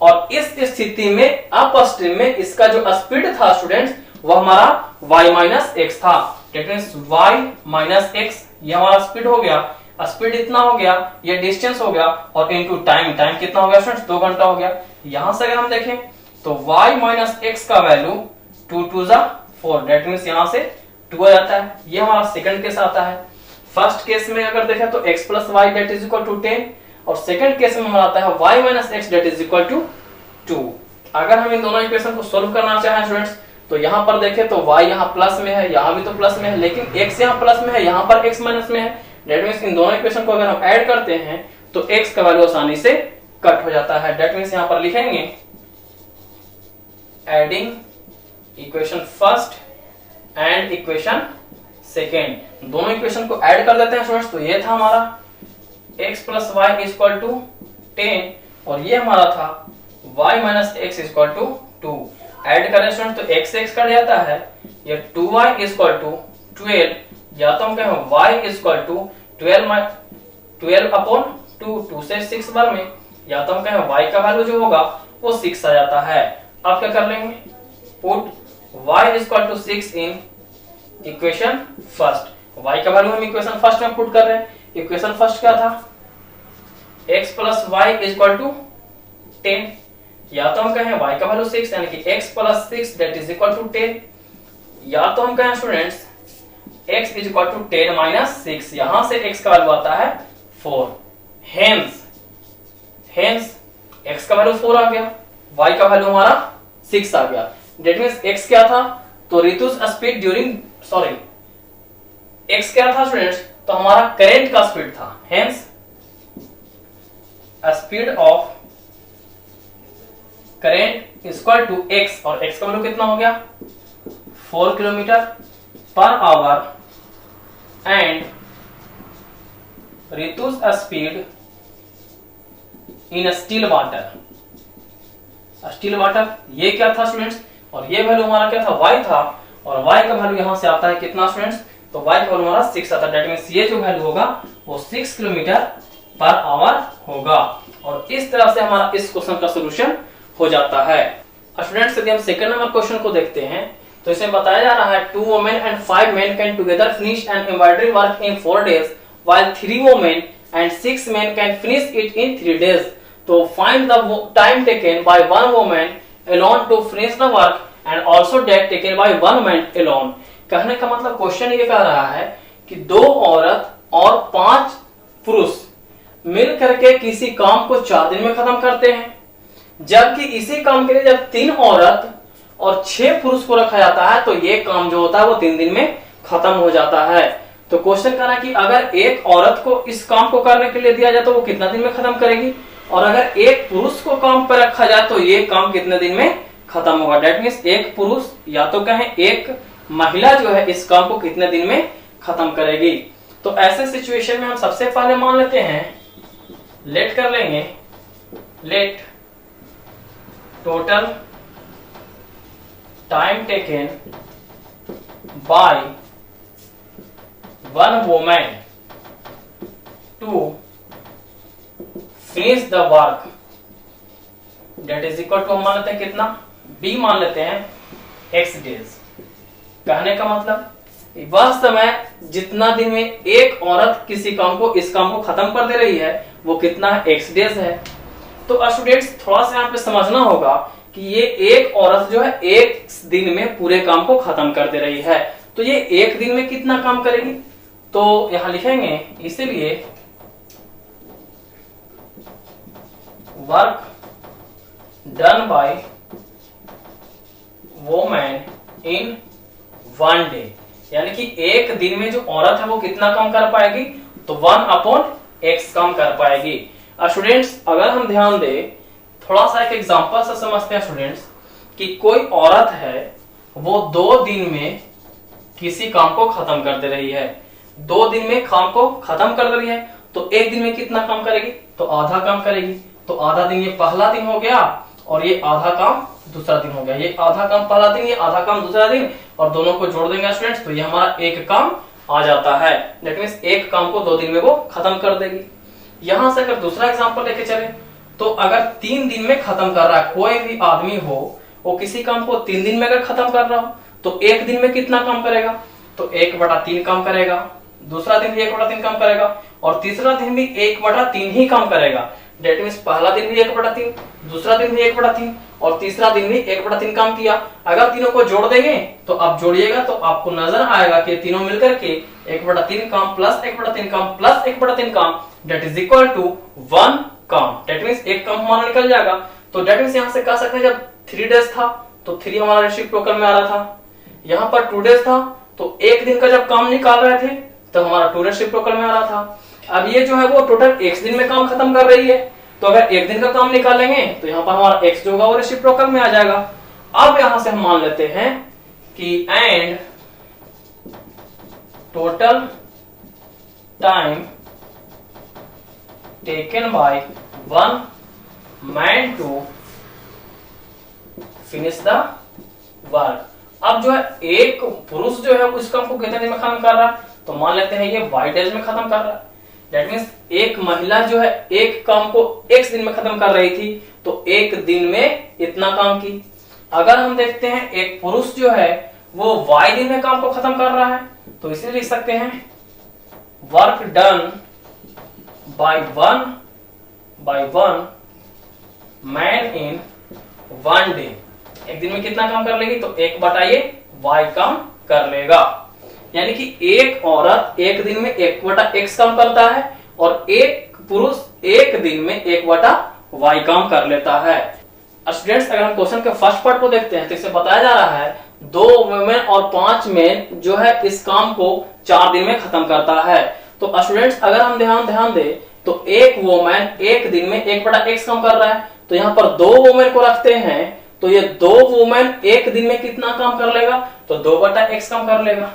और इस स्थिति में अप स्ट्रीम में इसका जो स्पीड था स्टूडेंट्स वो हमारा y माइनस एक्स था। That means y minus x, ये हमारा स्पीड हो गया। स्पीड इतना हो गया, ये डिस्टेंस हो गया, और इनटू टाइम, टाइम कितना हो गया स्टूडेंट्स? 2 घंटा हो गया। यहां से अगर हम देखें तो y माइनस एक्स का वैल्यू 2 2 जा 4, डेट मीन्स यहां से 2 आ जाता है। ये हमारा सेकंड केस आता है। फर्स्ट केस में अगर देखें तो x plus y that is equal to 10, और सेकंड केस में हमारा आता है y minus x that is equal to 2। अगर हम इन दोनों इक्वेशन को सोल्व करना चाहें स्टूडेंट्स, तो यहां पर देखें तो y यहां प्लस में है, यहां भी तो प्लस में है, लेकिन x यहां प्लस में है, यहां पर x माइनस में है। डेट मीन्स इन दोनों इक्वेशन को अगर हम ऐड करते हैं तो x का वैल्यू आसानी से कट हो जाता है। डेट मीन्स यहां पर लिखेंगे adding equation first and equation second, दोनों इक्वेशन को ऐड कर देते हैं स्टूडेंट्स। तो ये था हमारा x plus y is equal to 10 और ये हमारा था y minus x is equal to 2। Add करें स्टूडेंट्स तो x से x कट जाता है, ये 2y इज इक्वल टू 12, या तो हम कहें y is equal to 12 upon 2 से 6 बार में, या तो हम कहें y का वैल्यू जो होगा वो 6 आ जाता है। अब क्या कर लेंगे? Put y is equal to 6 in equation first. y का वैल्यू हम इक्वेशन फर्स्ट में पुट कर रहे हैं। इक्वेशन फर्स्ट क्या था? x plus y is equal to 10, या तो हम कहें y का वैल्यू 6 यानी कि x plus 6 that is equal to 10, या तो हम कहें students x is equal to 10 minus 6, यहां से x का वैल्यू आता है 4। हेंस x का वैल्यू 4 आ गया, y का वैल्यू हमारा 6 आ गया। डेट मींस x क्या था? तो रितुस स्पीड ड्यूरिंग x क्या था स्टूडेंट्स? तो हमारा करंट का स्पीड था। Hence speed of current is equal to x, और x का वैल्यू कितना हो गया? 4 किलोमीटर पर आवर, एंड रितुस speed in still water. Still water ये क्या था स्टूडेंट्स? और ये वैल्यू हमारा क्या था? y था, और y का वैल्यू यहां से आता है कितना स्टूडेंट्स? तो y का वैल्यू हमारा 6 आता है। दैट मींस ये जो वैल्यू होगा वो 6 किलोमीटर पर आवर होगा। और इस तरह से हमारा इस क्वेश्चन का सॉल्यूशन हो जाता है। स्टूडेंट्स यदि हम सेकंड नंबर क्वेश्चन को देखते हैं तो इसमें बताया जा रहा है 2 women and 5 men can together finish an embroidery work in 4 days while 3 women and 6 men can finish it in 3 days. तो find the time taken by one woman alone to finish the work and also that taken by one man alone. कहने का मतलब question ये कह रहा है कि 2 औरत और 5 पुरुष मिल करके किसी काम को 4 दिन में खत्म करते हैं, जबकि इसी काम के लिए जब 3 औरत और 6 पुरुष को रखा जाता है तो ये काम जो होता है वो 3 दिन में खत्म हो जाता है। तो क्वेश्चन कहना है कि अगर एक औरत को इस काम को करने के लिए दिया जाए तो वो कितना दिन में खत्म करेगी, और अगर एक पुरुष को काम पर रखा जाए तो ये काम कितने दिन में खत्म होगा। डेट मीन्स एक पुरुष या तो कहें एक महिला जो है इस काम को कितने दिन में खत्म करेगी। तो ऐसे सिचुएशन में हम सबसे पहले मान लेते हैं, लेट कर लेंगे, let total time taken by one woman to finish the work that is equal to हम मान लेते हैं कितना, बी मान लेते हैं x डेज। कहने का मतलब वह समय जितना दिन में एक औरत किसी काम को, इस काम को खत्म कर दे रही है वो कितना है, x डेज है। तो स्टूडेंट्स थोड़ा सा यहाँ पे समझना होगा कि ये एक औरत जो है एक दिन में पूरे काम को खत्म कर दे रही है, तो ये एक दिन में कितना काम करेगी, तो यहां लिखेंगे इसीलिए work done by women in one day, यानी कि एक दिन में जो औरत है वो कितना काम कर पाएगी, तो 1/x काम कर पाएगी। स्टूडेंट्स अगर हम ध्यान दें, थोड़ा सा एक एग्जांपल से समझते हैं स्टूडेंट्स, कि कोई औरत है वो 2 दिन में किसी काम को खत्म कर दे रही है, 2 दिन में काम को खत्म कर दे रही है, तो एक दिन में कितना काम करेगी, तो आधा काम करेगी। तो आधा दिन ये पहला दिन हो गया और ये आधा काम दूसरा दिन हो गया, ये आधा काम पहला दिन, ये आधा काम दूसरा दिन, और दोनों को जोड़ देंगे स्टूडेंट्स तो ये हमारा एक काम आ जाता है। दैट मींस एक काम को 2 दिन में वो खत्म कर देगी। यहां से अगर दूसरा एग्जांपल लेके चले, तो अगर 3 दिन में खत्म कर रहा है कोई भी आदमी हो, वो किसी काम को 3 दिन में अगर खत्म कर रहा हो, तो एक दिन में कितना काम करेगा, तो 1/3 काम करेगा, दूसरा दिन भी 1/3 काम करेगा, और तीसरा दिन भी 1/3 ही काम करेगा। डेट मींस पहला दिन भी 1/3, दूसरा दिन भी 1/3 और तीसरा दिन भी 1/3 काम किया। अगर तीनों को जोड़ देंगे तो आप जोड़िएगा तो आपको नजर आएगा कि तीनों मिलकर के 1/3 काम प्लस 1/3 काम प्लस 1/3 काम डेट इज इक्वल टू 1 काम। डेट मींस एक काम हमारा निकल जाएगा। तो डेट मींस यहां से कह सकते हैं जब 3 डेज था तो 3 हमारा रेसिप्रोकल में आ रहा था, यहाँ पर 2 डेज था तो एक दिन का जब काम निकाल रहे थे तो हमारा 2 रेसिप्रोकल में आ रहा था। अब ये जो है वो टोटल एक दिन में काम खत्म कर रही है, तो अगर एक दिन का काम निकालेंगे तो यहाँ पर हमारा x जो होगा वो रेसिप्रोकल में आ जाएगा। अब यहां से हम मान लेते हैं कि and total time taken by one man to finish the work. अब जो है एक पुरुष जो है उस काम को कितने दिन में खत्म कर रहा है, तो मान लेते हैं ये y डेज में खत्म कर रहा है। दैट मींस एक महिला जो है एक काम को x दिन में खत्म कर रही थी तो एक दिन में इतना काम की। अगर हम देखते हैं एक पुरुष जो है वो y दिन में काम को खत्म कर रहा है, तो इसे लिख सकते हैं work done by one man in 1 day. एक दिन में कितना काम कर लेगी, तो 1/ये y काम कर लेगा। यानी कि एक औरत एक दिन में 1/x काम करता है और एक पुरुष एक दिन में 1/y काम कर लेता है। स्टूडेंट्स अगर हम क्वेश्चन के फर्स्ट पार्ट को देखते हैं तो इसे बताया जा रहा है 2 वुमेन और 5 मेन जो है इस काम को 4 दिन में खत्म करता है। तो स्टूडेंट्स अगर हम ध्यान दें तो एक वुमेन एक दिन में 1/x काम कर रहा है, तो यहाँ पर 2 वुमेन को रखते हैं तो ये 2 वुमेन एक दिन में कितना काम कर लेगा, तो 2/x काम कर लेगा।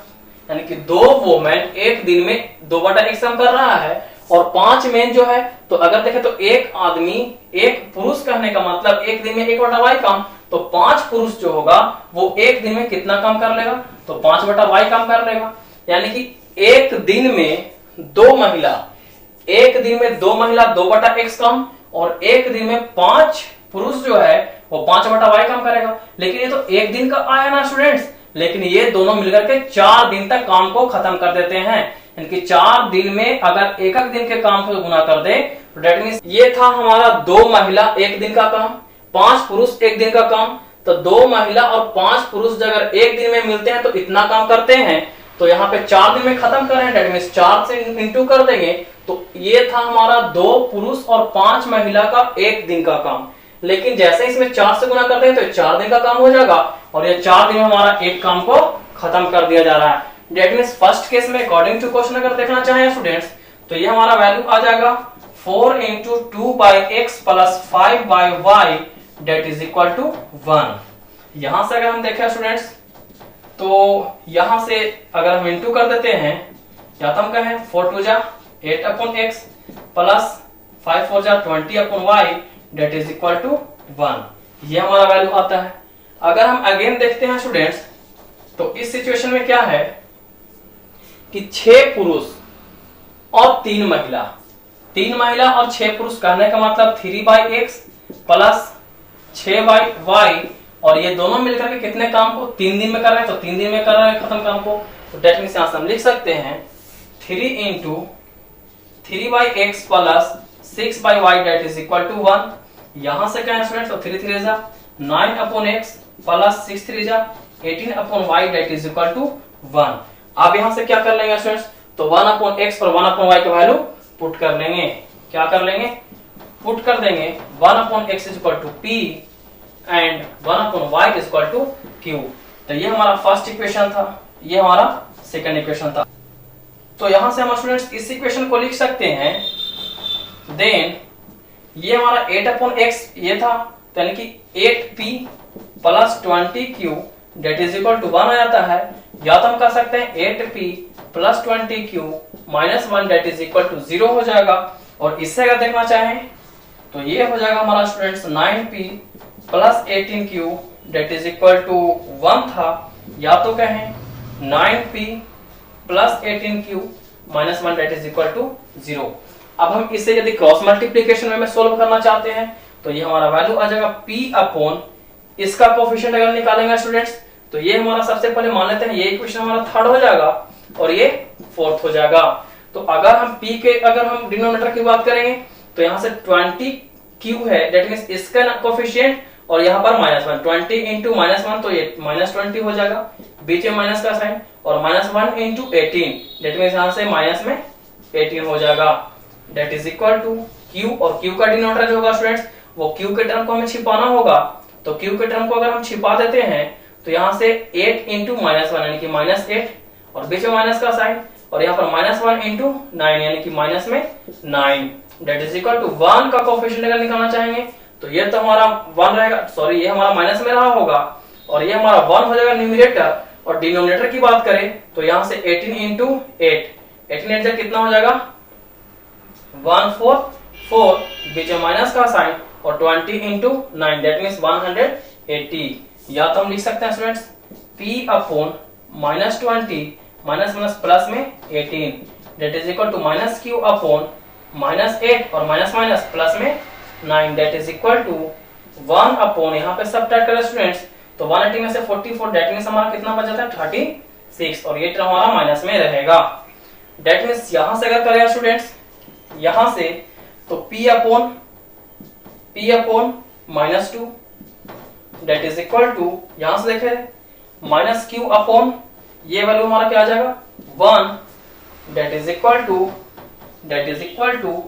यानी कि 2 वुमेन एक दिन में 2/x काम कर रहा है और 5 मेन जो है, तो अगर देखें तो एक आदमी एक पुरुष कहने का मतलब एक दिन में 1/y काम, तो 5 पुरुष जो होगा वो एक दिन में कितना काम कर लेगा, तो 5/y काम कर लेगा। यानी कि एक दिन में 2 महिला 2/x काम और एक दिन में 5 पुरुष जो है वो 5/y काम करेगा। लेकिन ये तो एक दिन का आया ना स्टूडेंट्स, लेकिन ये दोनों मिलकर के 4 दिन तक काम को खत्म कर देते हैं। यानी कि 4 दिन में अगर एक दिन के काम को गुना कर दे तो डेट मींस ये था हमारा 2 महिला एक दिन का काम, 5 पुरुष एक दिन का काम। तो 2 महिला और 5 पुरुष अगर एक दिन में मिलते हैं तो इतना काम करते हैं, तो यहाँ पे 4 दिन में खत्म कर रहे हैं। डेट मींस 4 से इंटू कर देंगे तो ये था हमारा 2 पुरुष और 5 महिला का एक दिन का काम। लेकिन जैसे इसमें 4 से गुना करते हैं तो 4 दिन का काम हो जाएगा और ये 4 दिन में हमारा एक काम को खत्म कर दिया जा रहा है। डेट मींस फर्स्ट केस में अकॉर्डिंग टू क्वेश्चन अगर देखना चाहें स्टूडेंट्स तो ये हमारा वैल्यू आ जाएगा 4 × 2/x + 5/y date is equal to 1। यहां से अगर हम देखें स्टूडेंट्स तो यहां से अगर हम इंटू कर देते हैं या तो हम कहें 4 2 8/x + 5 4 20/y date is equal to 1। ये हमारा वैल्यू आता है। अगर हम अगेन देखते हैं स्टूडेंट्स तो इस सिचुएशन में क्या है कि 6 पुरुष और 3 महिला 3 महिला और 6 पुरुष, कहने का मतलब 3/x प्लस 6/y, और ये दोनों मिलकर के कितने काम को 3 दिन में कर रहे हैं, तो 3 दिन में कर रहे हैं खत्म काम को। तो डेट मींस यहां से हम लिख सकते हैं 3 into 3/x plus 6/y that is equal to 1। यहां से क्या है स्टूडेंट्स, तो 3 3 जा 9/x प्लस 6 3 जा 18/y that is equal to 1। अब यहां से क्या कर लेंगे स्टूडेंट्स, तो 1/x और 1/y का वैल्यू पुट कर लेंगे। क्या कर लेंगे, पुट कर देंगे 1/x is equal to p and 1/y is equal to q। तो ये हमारा फर्स्ट इक्वेशन था, ये हमारा सेकंड इक्वेशन था। तो यहां से हम स्टूडेंट्स इस इक्वेशन को लिख सकते हैं, देन ये हमारा 8/x ये था, तो यानी कि 8p plus 20q that is equal to 1 आ जाता है। या तो हम कर सकते हैं 8p plus 20q minus 1 that is equal to 0 हो जाएगा। और इससे अगर देखना चाहें तो ये हो जाएगा हमारा students 9p plus 18q that is equal to 1 था। या तो कहें 9p plus 18q minus 1 that is equal to 0। अब हम इसे यदि क्रॉस मल्टीप्लीकेशन में सोल्व करना चाहते हैं तो ये हमारा वैल्यू आ जाएगा p अपॉन इसका कोफिशिएंट अगर निकालेंगे स्टूडेंट्स, तो ये हमारा सबसे पहले मान लेते हैं ये इक्वेशन हमारा थर्ड हो जाएगा और ये फोर्थ हो जाएगा। तो अगर हम p के अगर हम डिनोमिनेटर की बात करेंगे तो यहाँ से 20q है, दैट मींस इसका कोफिशिएंट, और यहाँ पर -1 20 इंटू -1 तो ये -20 हो जाएगा, बीच में माइनस का साइन, और -1 इंटू 18 दैट मींस यहाँ से माइनस में 18 हो जाएगा, that is equal to q। और q का डिनोमिनेटर जो होगा स्टूडेंट्स वो q के टर्म को हमें छिपाना होगा। तो q के टर्म को अगर हम छिपा देते हैं तो यहाँ से 8 इंटू -1 यानी कि -8, और बीच में माइनस का साइन, और यहाँ पर -1 इंटू 9 यानी कि माइनस में 9 डेट इज इक्वल टू 1 का कोफिशिएंट अगर निकालना चाहेंगे तो ये तो हमारा 1 रहेगा, सॉरी ये हमारा माइनस में रहा होगा, और ये हमारा 1 हो जाएगा न्यूमरेटर। और डिनोमिनेटर की बात करें तो यहाँ से 18 इंटू 8 18 8 कितना हो जाएगा 144, बीच में माइनस का साइन, और 20 इंटू 9 दैट मींस 180। या तो हम लिख सकते हैं students p upon -20 minus minus plus में 18 that is equal to -q upon -8 और माइनस माइनस प्लस में 9 that is equal to 1 upon, यहाँ पे सब्ट्रैक्ट करें स्टूडेंट्स तो 180 में से 44 दैट मींस हमारा कितना बच जाता है 36, और ये टर्म हमारा माइनस में रहेगा। दैट मींस यहां से अगर करें स्टूडेंट्स यहां से तो p upon -2 that is equal to, यहां से देखें -q अपॉन ये वैल्यू हमारा क्या आ जाएगा 1 that is equal to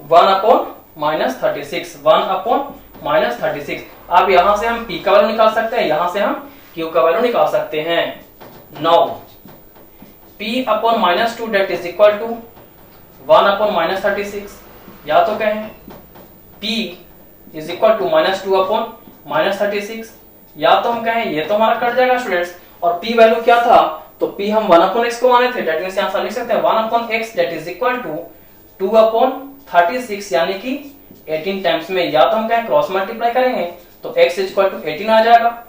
1 upon -36 1 upon -36। अब यहां से हम p का वैल्यू निकाल सकते हैं, यहां से हम q का वैल्यू निकाल सकते हैं। Now p upon -2 that is equal to 1 upon -36, या तो कहें p is equal to -2 upon -36, या तो हम कहें ये तो हमारा कट जाएगा स्टूडेंट्स, और p वैल्यू क्या था तो p हम 1 अपॉन x को माने थे, दैट मींस यहां से लिख सकते हैं 1 upon x that is equal to 2 upon 36 यानी कि 18 टाइम्स में। या तो हम कहें क्रॉस मल्टीप्लाई करेंगे तो x इज इक्वल टू 18 आ जाएगा।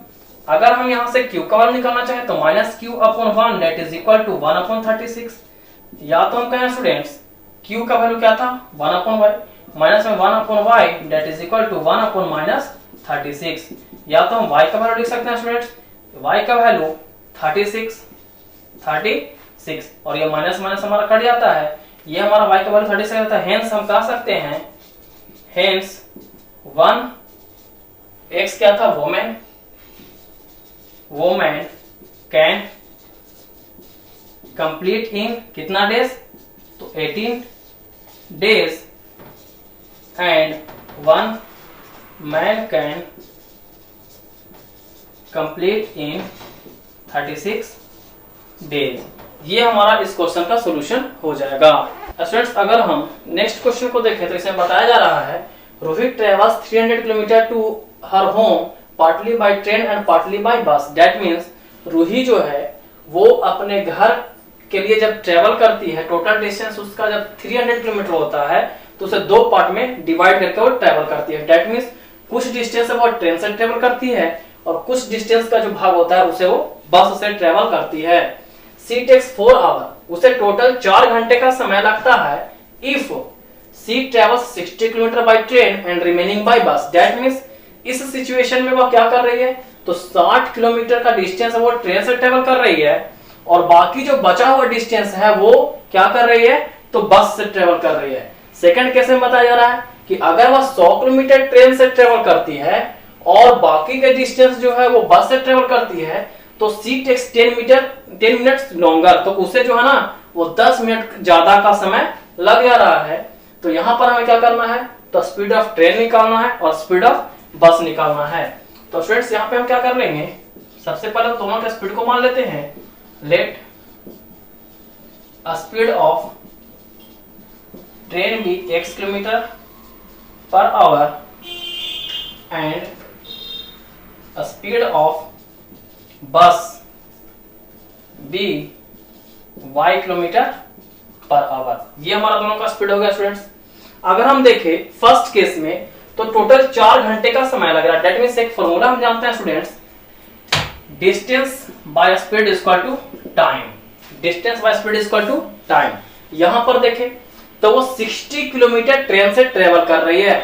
अगर हम यहां से q का वैल्यू निकालना चाहें तो -q upon 1 that is equal to 1 upon 36। या तो हम कहें स्टूडेंट्स q का वैल्यू क्या था 1 अपॉन y, माइनस में 1 upon y that is equal to 1 upon -36। या तो हम y का वैल्यू लिख सकते हैं स्टूडेंट्स, y का वैल्यू 36 और ये माइनस माइनस हमारा कट जाता है, ये हमारा y का वैल्यू 36 आता है। हेंस हम कह सकते हैं हेंस 1 x क्या था वोमेन कैन कंप्लीट इन कितना डेज तो 18 days and 1 man can complete in 36 days. ये हमारा इस क्वेश्चन का सॉल्यूशन हो जाएगा। स्टूडेंट्स अगर हम नेक्स्ट क्वेश्चन को देखें तो इसमें बताया जा रहा है Rohit travels 300 kilometre to her home partly by train and partly by bus. That means Ruhi जो है वो अपने घर के लिए जब ट्रेवल करती है, टोटल डिस्टेंस उसका जब 300 किलोमीटर होता है तो उसे दो पार्ट में डिवाइड करके वो ट्रेवल करती है। दैट मींस कुछ डिस्टेंस वो ट्रेन से ट्रेवल करती है और कुछ डिस्टेंस का जो भाग होता है उसे वो बस से ट्रेवल करती है। सी टेक्स 4 आवर, उसे टोटल 4 घंटे का समय लगता है if she travels 60 kilometre by train and remaining by bus. That means इस सिचुएशन में वह क्या कर रही है, तो 60 किलोमीटर का डिस्टेंस वो ट्रेन से ट्रेवल कर रही है और बाकी जो बचा हुआ डिस्टेंस है वो क्या कर रही है, तो बस से ट्रेवल कर रही है। सेकंड केस में बताया जा रहा है कि अगर वह 100 किलोमीटर ट्रेन से ट्रेवल करती है और बाकी के डिस्टेंस जो है वो बस से ट्रेवल करती है, तो सी टेक्स 10 मिनट्स लॉन्गर, तो उसे जो है ना वो 10 मिनट ज्यादा का समय लग जा रहा है। तो यहां पर हमें क्या करना है, तो स्पीड ऑफ ट्रेन निकालना है और स्पीड ऑफ बस निकालना है। तो स्टूडेंट्स यहाँ पे हम क्या कर लेंगे, सबसे पहले दोनों के स्पीड को मान लेते हैं। Let speed of train be x kilometre per hour and speed of bus be y kilometre per hour. ये हमारा दोनों का स्पीड हो गया स्टूडेंट्स। अगर हम देखें फर्स्ट केस में तो टोटल 4 घंटे का समय लग रहा है। दैट मींस एक फॉर्मूला हम जानते हैं students, distance by speed equal to time. Distance by speed equal to time. यहां पर देखें तो वो 60 किलोमीटर ट्रेन से ट्रेवल कर रही है।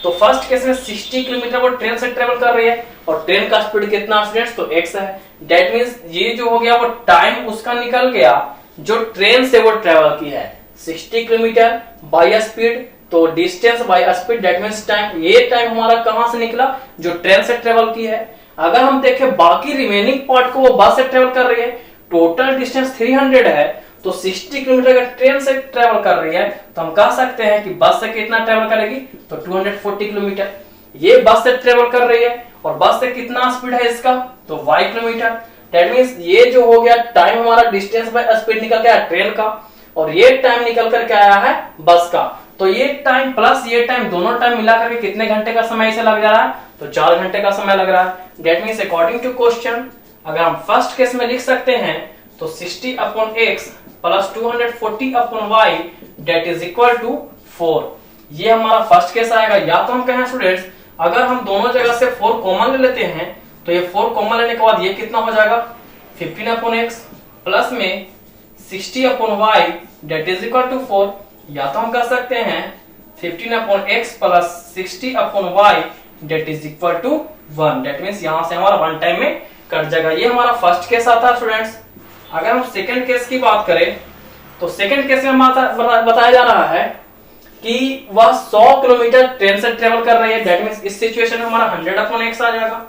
तो फर्स्ट केस में 60 किलोमीटर वो ट्रेन से ट्रेवल कर रही है और ट्रेन का स्पीड कितना स्टूडेंट्स, तो x है। दैट मींस ये जो हो गया वो टाइम उसका निकल गया जो ट्रेन से वो ट्रेवल की है, 60 किलोमीटर बाय स्पीड, तो distance by speed that means time. ये टाइम हमारा कहां से निकला, जो ट्रेन से ट्रेवल की है। अगर हम देखें बाकी रिमेनिंग पार्ट को वो बस से ट्रेवल कर रही है, टोटल डिस्टेंस 300 है, तो 60 किलोमीटर का ट्रेन से ट्रेवल कर रही है, तो हम कह सकते हैं कि बस से कितना ट्रेवल करेगी, तो 240 किलोमीटर। ये बस से ट्रेवल कर रही है और बस से कितना स्पीड है इसका, तो y किलोमीटर। दैट मींस ये जो हो गया टाइम हमारा डिस्टेंस बाय स्पीड निकल गया ट्रेन का और ये टाइम निकल करके आया है बस का। तो ये टाइम प्लस ये टाइम दोनों टाइम मिला करके कितने घंटे का समय इसे लग जा रहा है, तो 4 घंटे का समय लग रहा है। That means according to question अगर हम फर्स्ट केस में लिख सकते हैं तो 60 upon x plus 240 upon y that is equal to 4। ये हमारा फर्स्ट केस आएगा। या तो हम कहें स्टूडेंट्स अगर हम दोनों जगह से 4 कॉमन ले लेते हैं तो ये 4 कॉमन लेने के बाद ये कितना हो जाएगा, 15 अपॉन x प्लस में 60 upon y that is equal to 4। या तो हम कह सकते हैं 15 upon x plus 60 upon y that is equal to 1। That means यहां से हमारा वन टाइम में कट जाएगा। ये हमारा फर्स्ट केस आता है स्टूडेंट्स। अगर हम सेकंड केस की बात करें तो सेकंड केस में बताया जा रहा है कि वह 100 किलोमीटर ट्रेन से ट्रेवल कर रही है। दैट मींस इस सिचुएशन में हमारा 100 अपॉन x आ जाएगा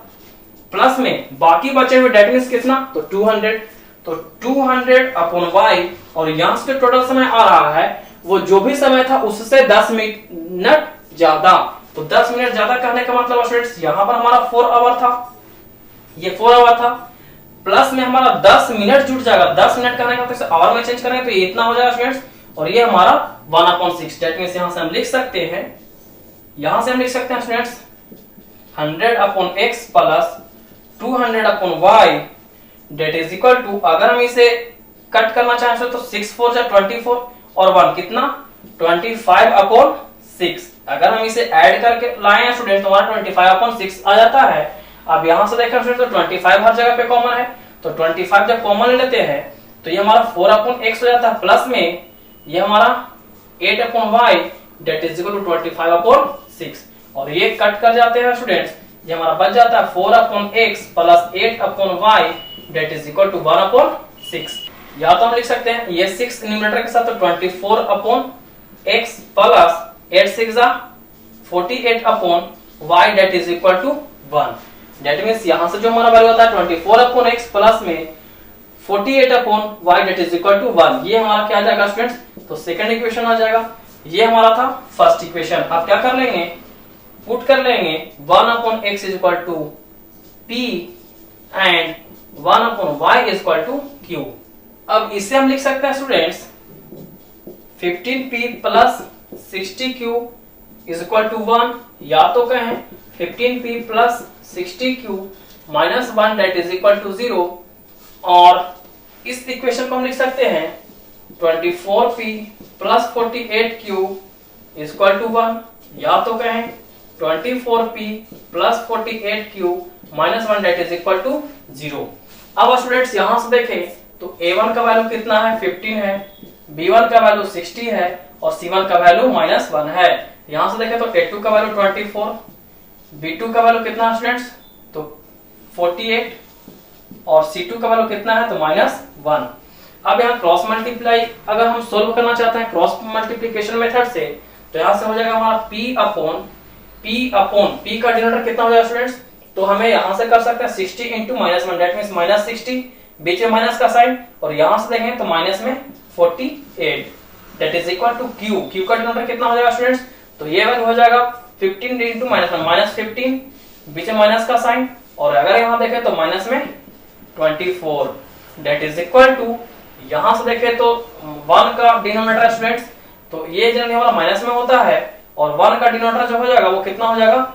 प्लस में बाकी बचे हुए दैट मींस कितना, तो 200, तो 200 अपॉन y और यहां से टोटल समय आ रहा है वो जो भी समय था उससे 10 मिनट ज्यादा। तो 10 मिनट ज्यादा कहने का मतलब स्टूडेंट्स यहां पर हमारा 4 आवर था, ये 4 आवर था प्लस में हमारा 10 मिनट जुट जाएगा। 10 मिनट करने का तो आवर में चेंज करेंगे तो ये इतना हो जाएगा स्टूडेंट्स और ये हमारा 1/6। दैट मींस यहां से हम लिख सकते हैं, यहां से हम लिख सकते हैं students 100 upon x plus 200 upon y that is equal to, अगर हम इसे कट करना चाहें तो 6 4 जा 24 और 1 कितना 25 अपॉन 6। अगर हम इसे ऐड करके लाए स्टूडेंट तो हमारा 25 अपॉन 6 आ जाता है। अब यहां से देखें स्टूडेंट तो 25 हर जगह पे कॉमन है, तो 25 जब कॉमन ले लेते हैं तो ये हमारा 4 अपॉन x हो जाता है प्लस में ये हमारा 8 upon y that is equal to 25 upon 6 और ये कट कर जाते हैं स्टूडेंट्स, ये हमारा बच जाता है 4 upon x plus 8 upon y that is equal to 1 upon 6। या तो हम लिख सकते हैं ये 6 न्यूमरेटर के साथ तो 24 upon x plus 8 6 48 upon y that is equal to 1। That means यहां से जो हमारा वैल्यू आता है 24 अपॉन x प्लस में 48 upon y that is equal to 1। ये हमारा क्या आ जाएगा स्टूडेंट्स, तो सेकंड इक्वेशन आ जाएगा। ये हमारा था फर्स्ट इक्वेशन। अब क्या कर लेंगे, पुट कर लेंगे 1 upon x is equal to p and 1 upon y is equal to q। अब इसे हम लिख सकते हैं students 15p plus 60q is equal to 1। या तो कहें 15p plus 60q minus 1 that is equal to 0 और इस इक्वेशन को हम लिख सकते हैं 24p plus 48q is equal to 1। या तो कहें 24p plus 48q minus 1 that is equal to 0। अब स्टूडेंट्स यहां से देखें तो a1 का वैल्यू कितना है 15 है, b1 का वैल्यू 60 है और C1 का वैल्यू -1 है। यहां से देखें तो A2 का वैल्यू 24, B2 का वैल्यू कितना है स्टूडेंट्स, तो 48, और C2 का वैल्यू कितना है, तो -1। अब यहाँ क्रॉस मल्टीप्लाई अगर हम सोल्व करना चाहते हैं क्रॉस मल्टीप्लिकेशन मेथड से, तो यहाँ से हो जाएगा हमारा P अपॉन P का डिनोमिनेटर कितना हो जाएगा स्टूडेंट्स, तो हमें यहाँ से कर सकते हैं 60 इंटू -1, दैट मीन्स -60, बीच में माइनस का साइन, और यहाँ से देखें तो माइनस में 48, that is equal to Q का डिनोमिनेटर कितना हो जाएगा स्टूडेंट्स, तो ये वैल्यू हो जाएगा 15 इंटू -1, -15, बीच में माइनस का साइन, और अगर यहाँ देखें तो माइनस में 24, दैट इज इक्वल टू, यहां से देखें तो 1 का डिनोमिनेटर है स्टूडेंट्स, तो ये जनरली हमारा माइनस में होता है, और 1 का डिनोमिनेटर जो हो जाएगा वो कितना हो जाएगा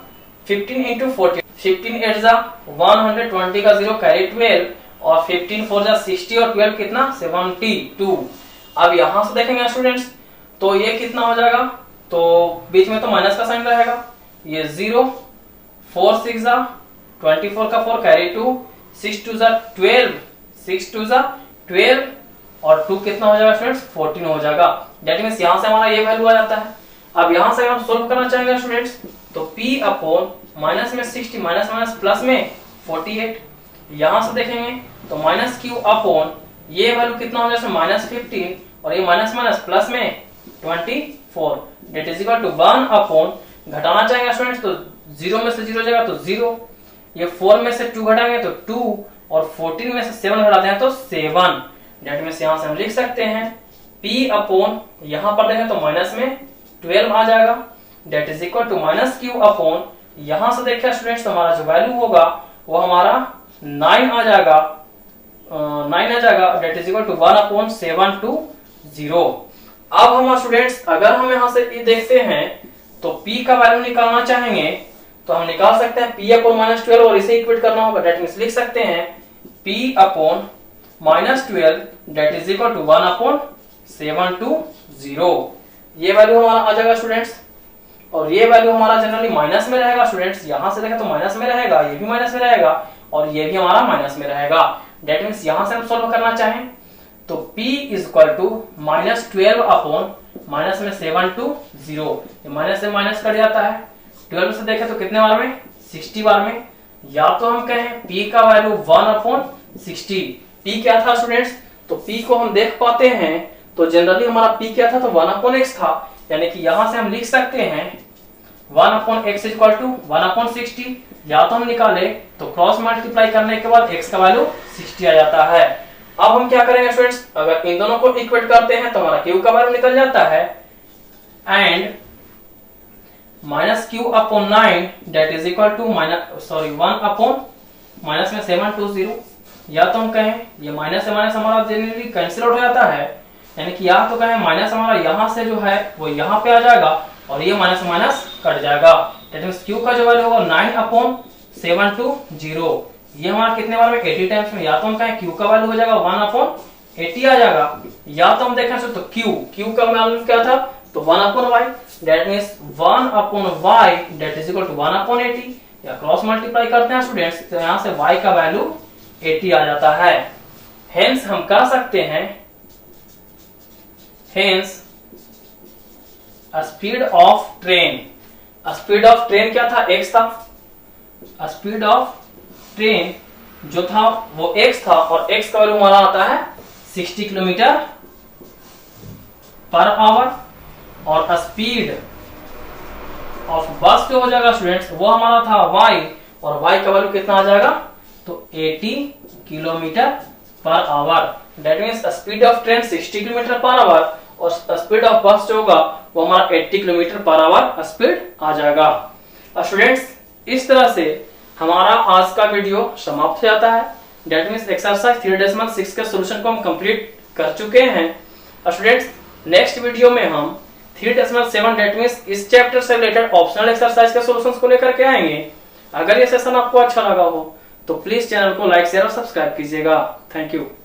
15 इंटू 40, 15 8 जा 120 का 0 कैरी 12, और 15 4 जा 60, और 12 कितना 72। अब यहां से देखेंगे स्टूडेंट्स तो ये कितना हो जाएगा, तो बीच में तो माइनस का साइन रहेगा, ये 0, 4 6 जा 24 का 4 कैरी 2, 6 2 जा 12, 6 2 जा 12, और 2 कितना हो जाएगा स्टूडेंट्स 14 हो जाएगा। दैट मींस यहां से हमारा ये वैल्यू आ जाता है। अब यहां से हम सोल्व करना चाहेंगे स्टूडेंट्स, तो P अपॉन माइनस में 60 माइनस माइनस प्लस में 48, यहां से देखेंगे तो माइनस Q अपॉन ये वैल्यू कितना हो जाएगा -15, और ये माइनस माइनस प्लस में 24, that is equal to 1 upon, घटाना चाहेंगे स्टूडेंट्स तो 0 में से 0 जाएगा तो 0, ये 4 में से 2 घटाएंगे तो 2, और 14 में से 7 घटाते हैं तो 7, दैट मींस यहां से हम लिख सकते हैं P अपॉन, यहां पर देखें तो माइनस में 12 आ जाएगा, that is equal to -Q upon, यहां से देखिए स्टूडेंट्स तो हमारा जो वैल्यू होगा वो हमारा 9 आ जाएगा, 9 आ जाएगा, that is equal to 1 upon 720। अब हम स्टूडेंट्स अगर हम यहां से ये देखते हैं तो P का वैल्यू निकालना चाहेंगे तो हम निकाल सकते हैं P अपॉन -12, और इसे इक्वेट करना होगा, दैट मींस लिख सकते हैं P upon -12 that is equal to 1 upon 720। ये वैल्यू हमारा आ जाएगा स्टूडेंट्स, और ये वैल्यू हमारा जनरली माइनस में रहेगा स्टूडेंट्स, यहां से देखें तो माइनस में रहेगा, ये भी माइनस में रहेगा, और ये भी हमारा माइनस में रहेगा। दैट मींस यहां से हम सॉल्व करना चाहें तो P is equal to -12 upon minus में 720, ये माइनस से माइनस कट जाता है, 12 से देखें तो कितने बार में 60 बार में, या तो हम कहें P का वैल्यू 1 अपॉन 60। P क्या था स्टूडेंट्स, तो P को हम देख पाते हैं तो जनरली हमारा P क्या था, तो 1 अपॉन x था, यानी कि यहां से हम लिख सकते हैं 1 upon x equal to 1 upon 60, या तो हम निकाले तो क्रॉस मल्टीप्लाई करने के बाद x का वैल्यू 60 आ जाता है। अब हम क्या करेंगे स्टूडेंट्स, अगर इन दोनों को इक्वेट करते हैं तो हमारा Q का वैल्यू निकल जाता है, and -Q upon 9 that is equal to 1 upon minus में 720, या तो हम कहें ये माइनस से माइनस हमारा जनरली कैंसिल आउट हो जाता है, यानी कि या तो कहें माइनस हमारा यहाँ से जो है वो यहाँ पे आ जाएगा, और ये माइनस माइनस कट जाएगा, दैट मींस Q का जो वैल्यू होगा 9 अपॉन 720, ये हमारा कितने बार में 80 टाइम्स में, या तो हम कहें Q का वैल्यू हो जाएगा 1 अपॉन 80 आ जाएगा, या तो हम देखें तो Q का वैल्यू क्या था, तो 1 upon y, that means 1 upon y that is equal to 1 upon 80, या क्रॉस मल्टीप्लाई करते हैं स्टूडेंट्स तो यहां से y का वैल्यू 80 आ जाता है। हेंस हम कह सकते हैं, hence speed of train, speed of train क्या था, x था, स्पीड ऑफ ट्रेन जो था वो x था, और x का वैल्यू हमारा आता है 60 किलोमीटर पर आवर, और स्पीड ऑफ बस जो हो जाएगा स्टूडेंट्स वो हमारा था y, और y का वैल्यू कितना आ जाएगा, तो 80 kilometre per our, that means speed of train 60 kilometre per our, और स्पीड ऑफ बस जो होगा वो हमारा 80 किलोमीटर पर आवर स्पीड आ जाएगा। स्टूडेंट्स इस तरह से हमारा आज का वीडियो समाप्त हो जाता है, दैट मींस एक्सरसाइज 3.6 के सॉल्यूशन को हम कंप्लीट कर चुके हैं। स्टूडेंट्स नेक्स्ट वीडियो में हम 3.7 दैट मींस इस चैप्टर से रिलेटेड ऑप्शनल एक्सरसाइज के सॉल्यूशंस को लेकर के आएंगे। अगर ये सेशन आपको अच्छा लगा हो तो प्लीज चैनल को लाइक शेयर और सब्सक्राइब कीजिएगा। Thank you.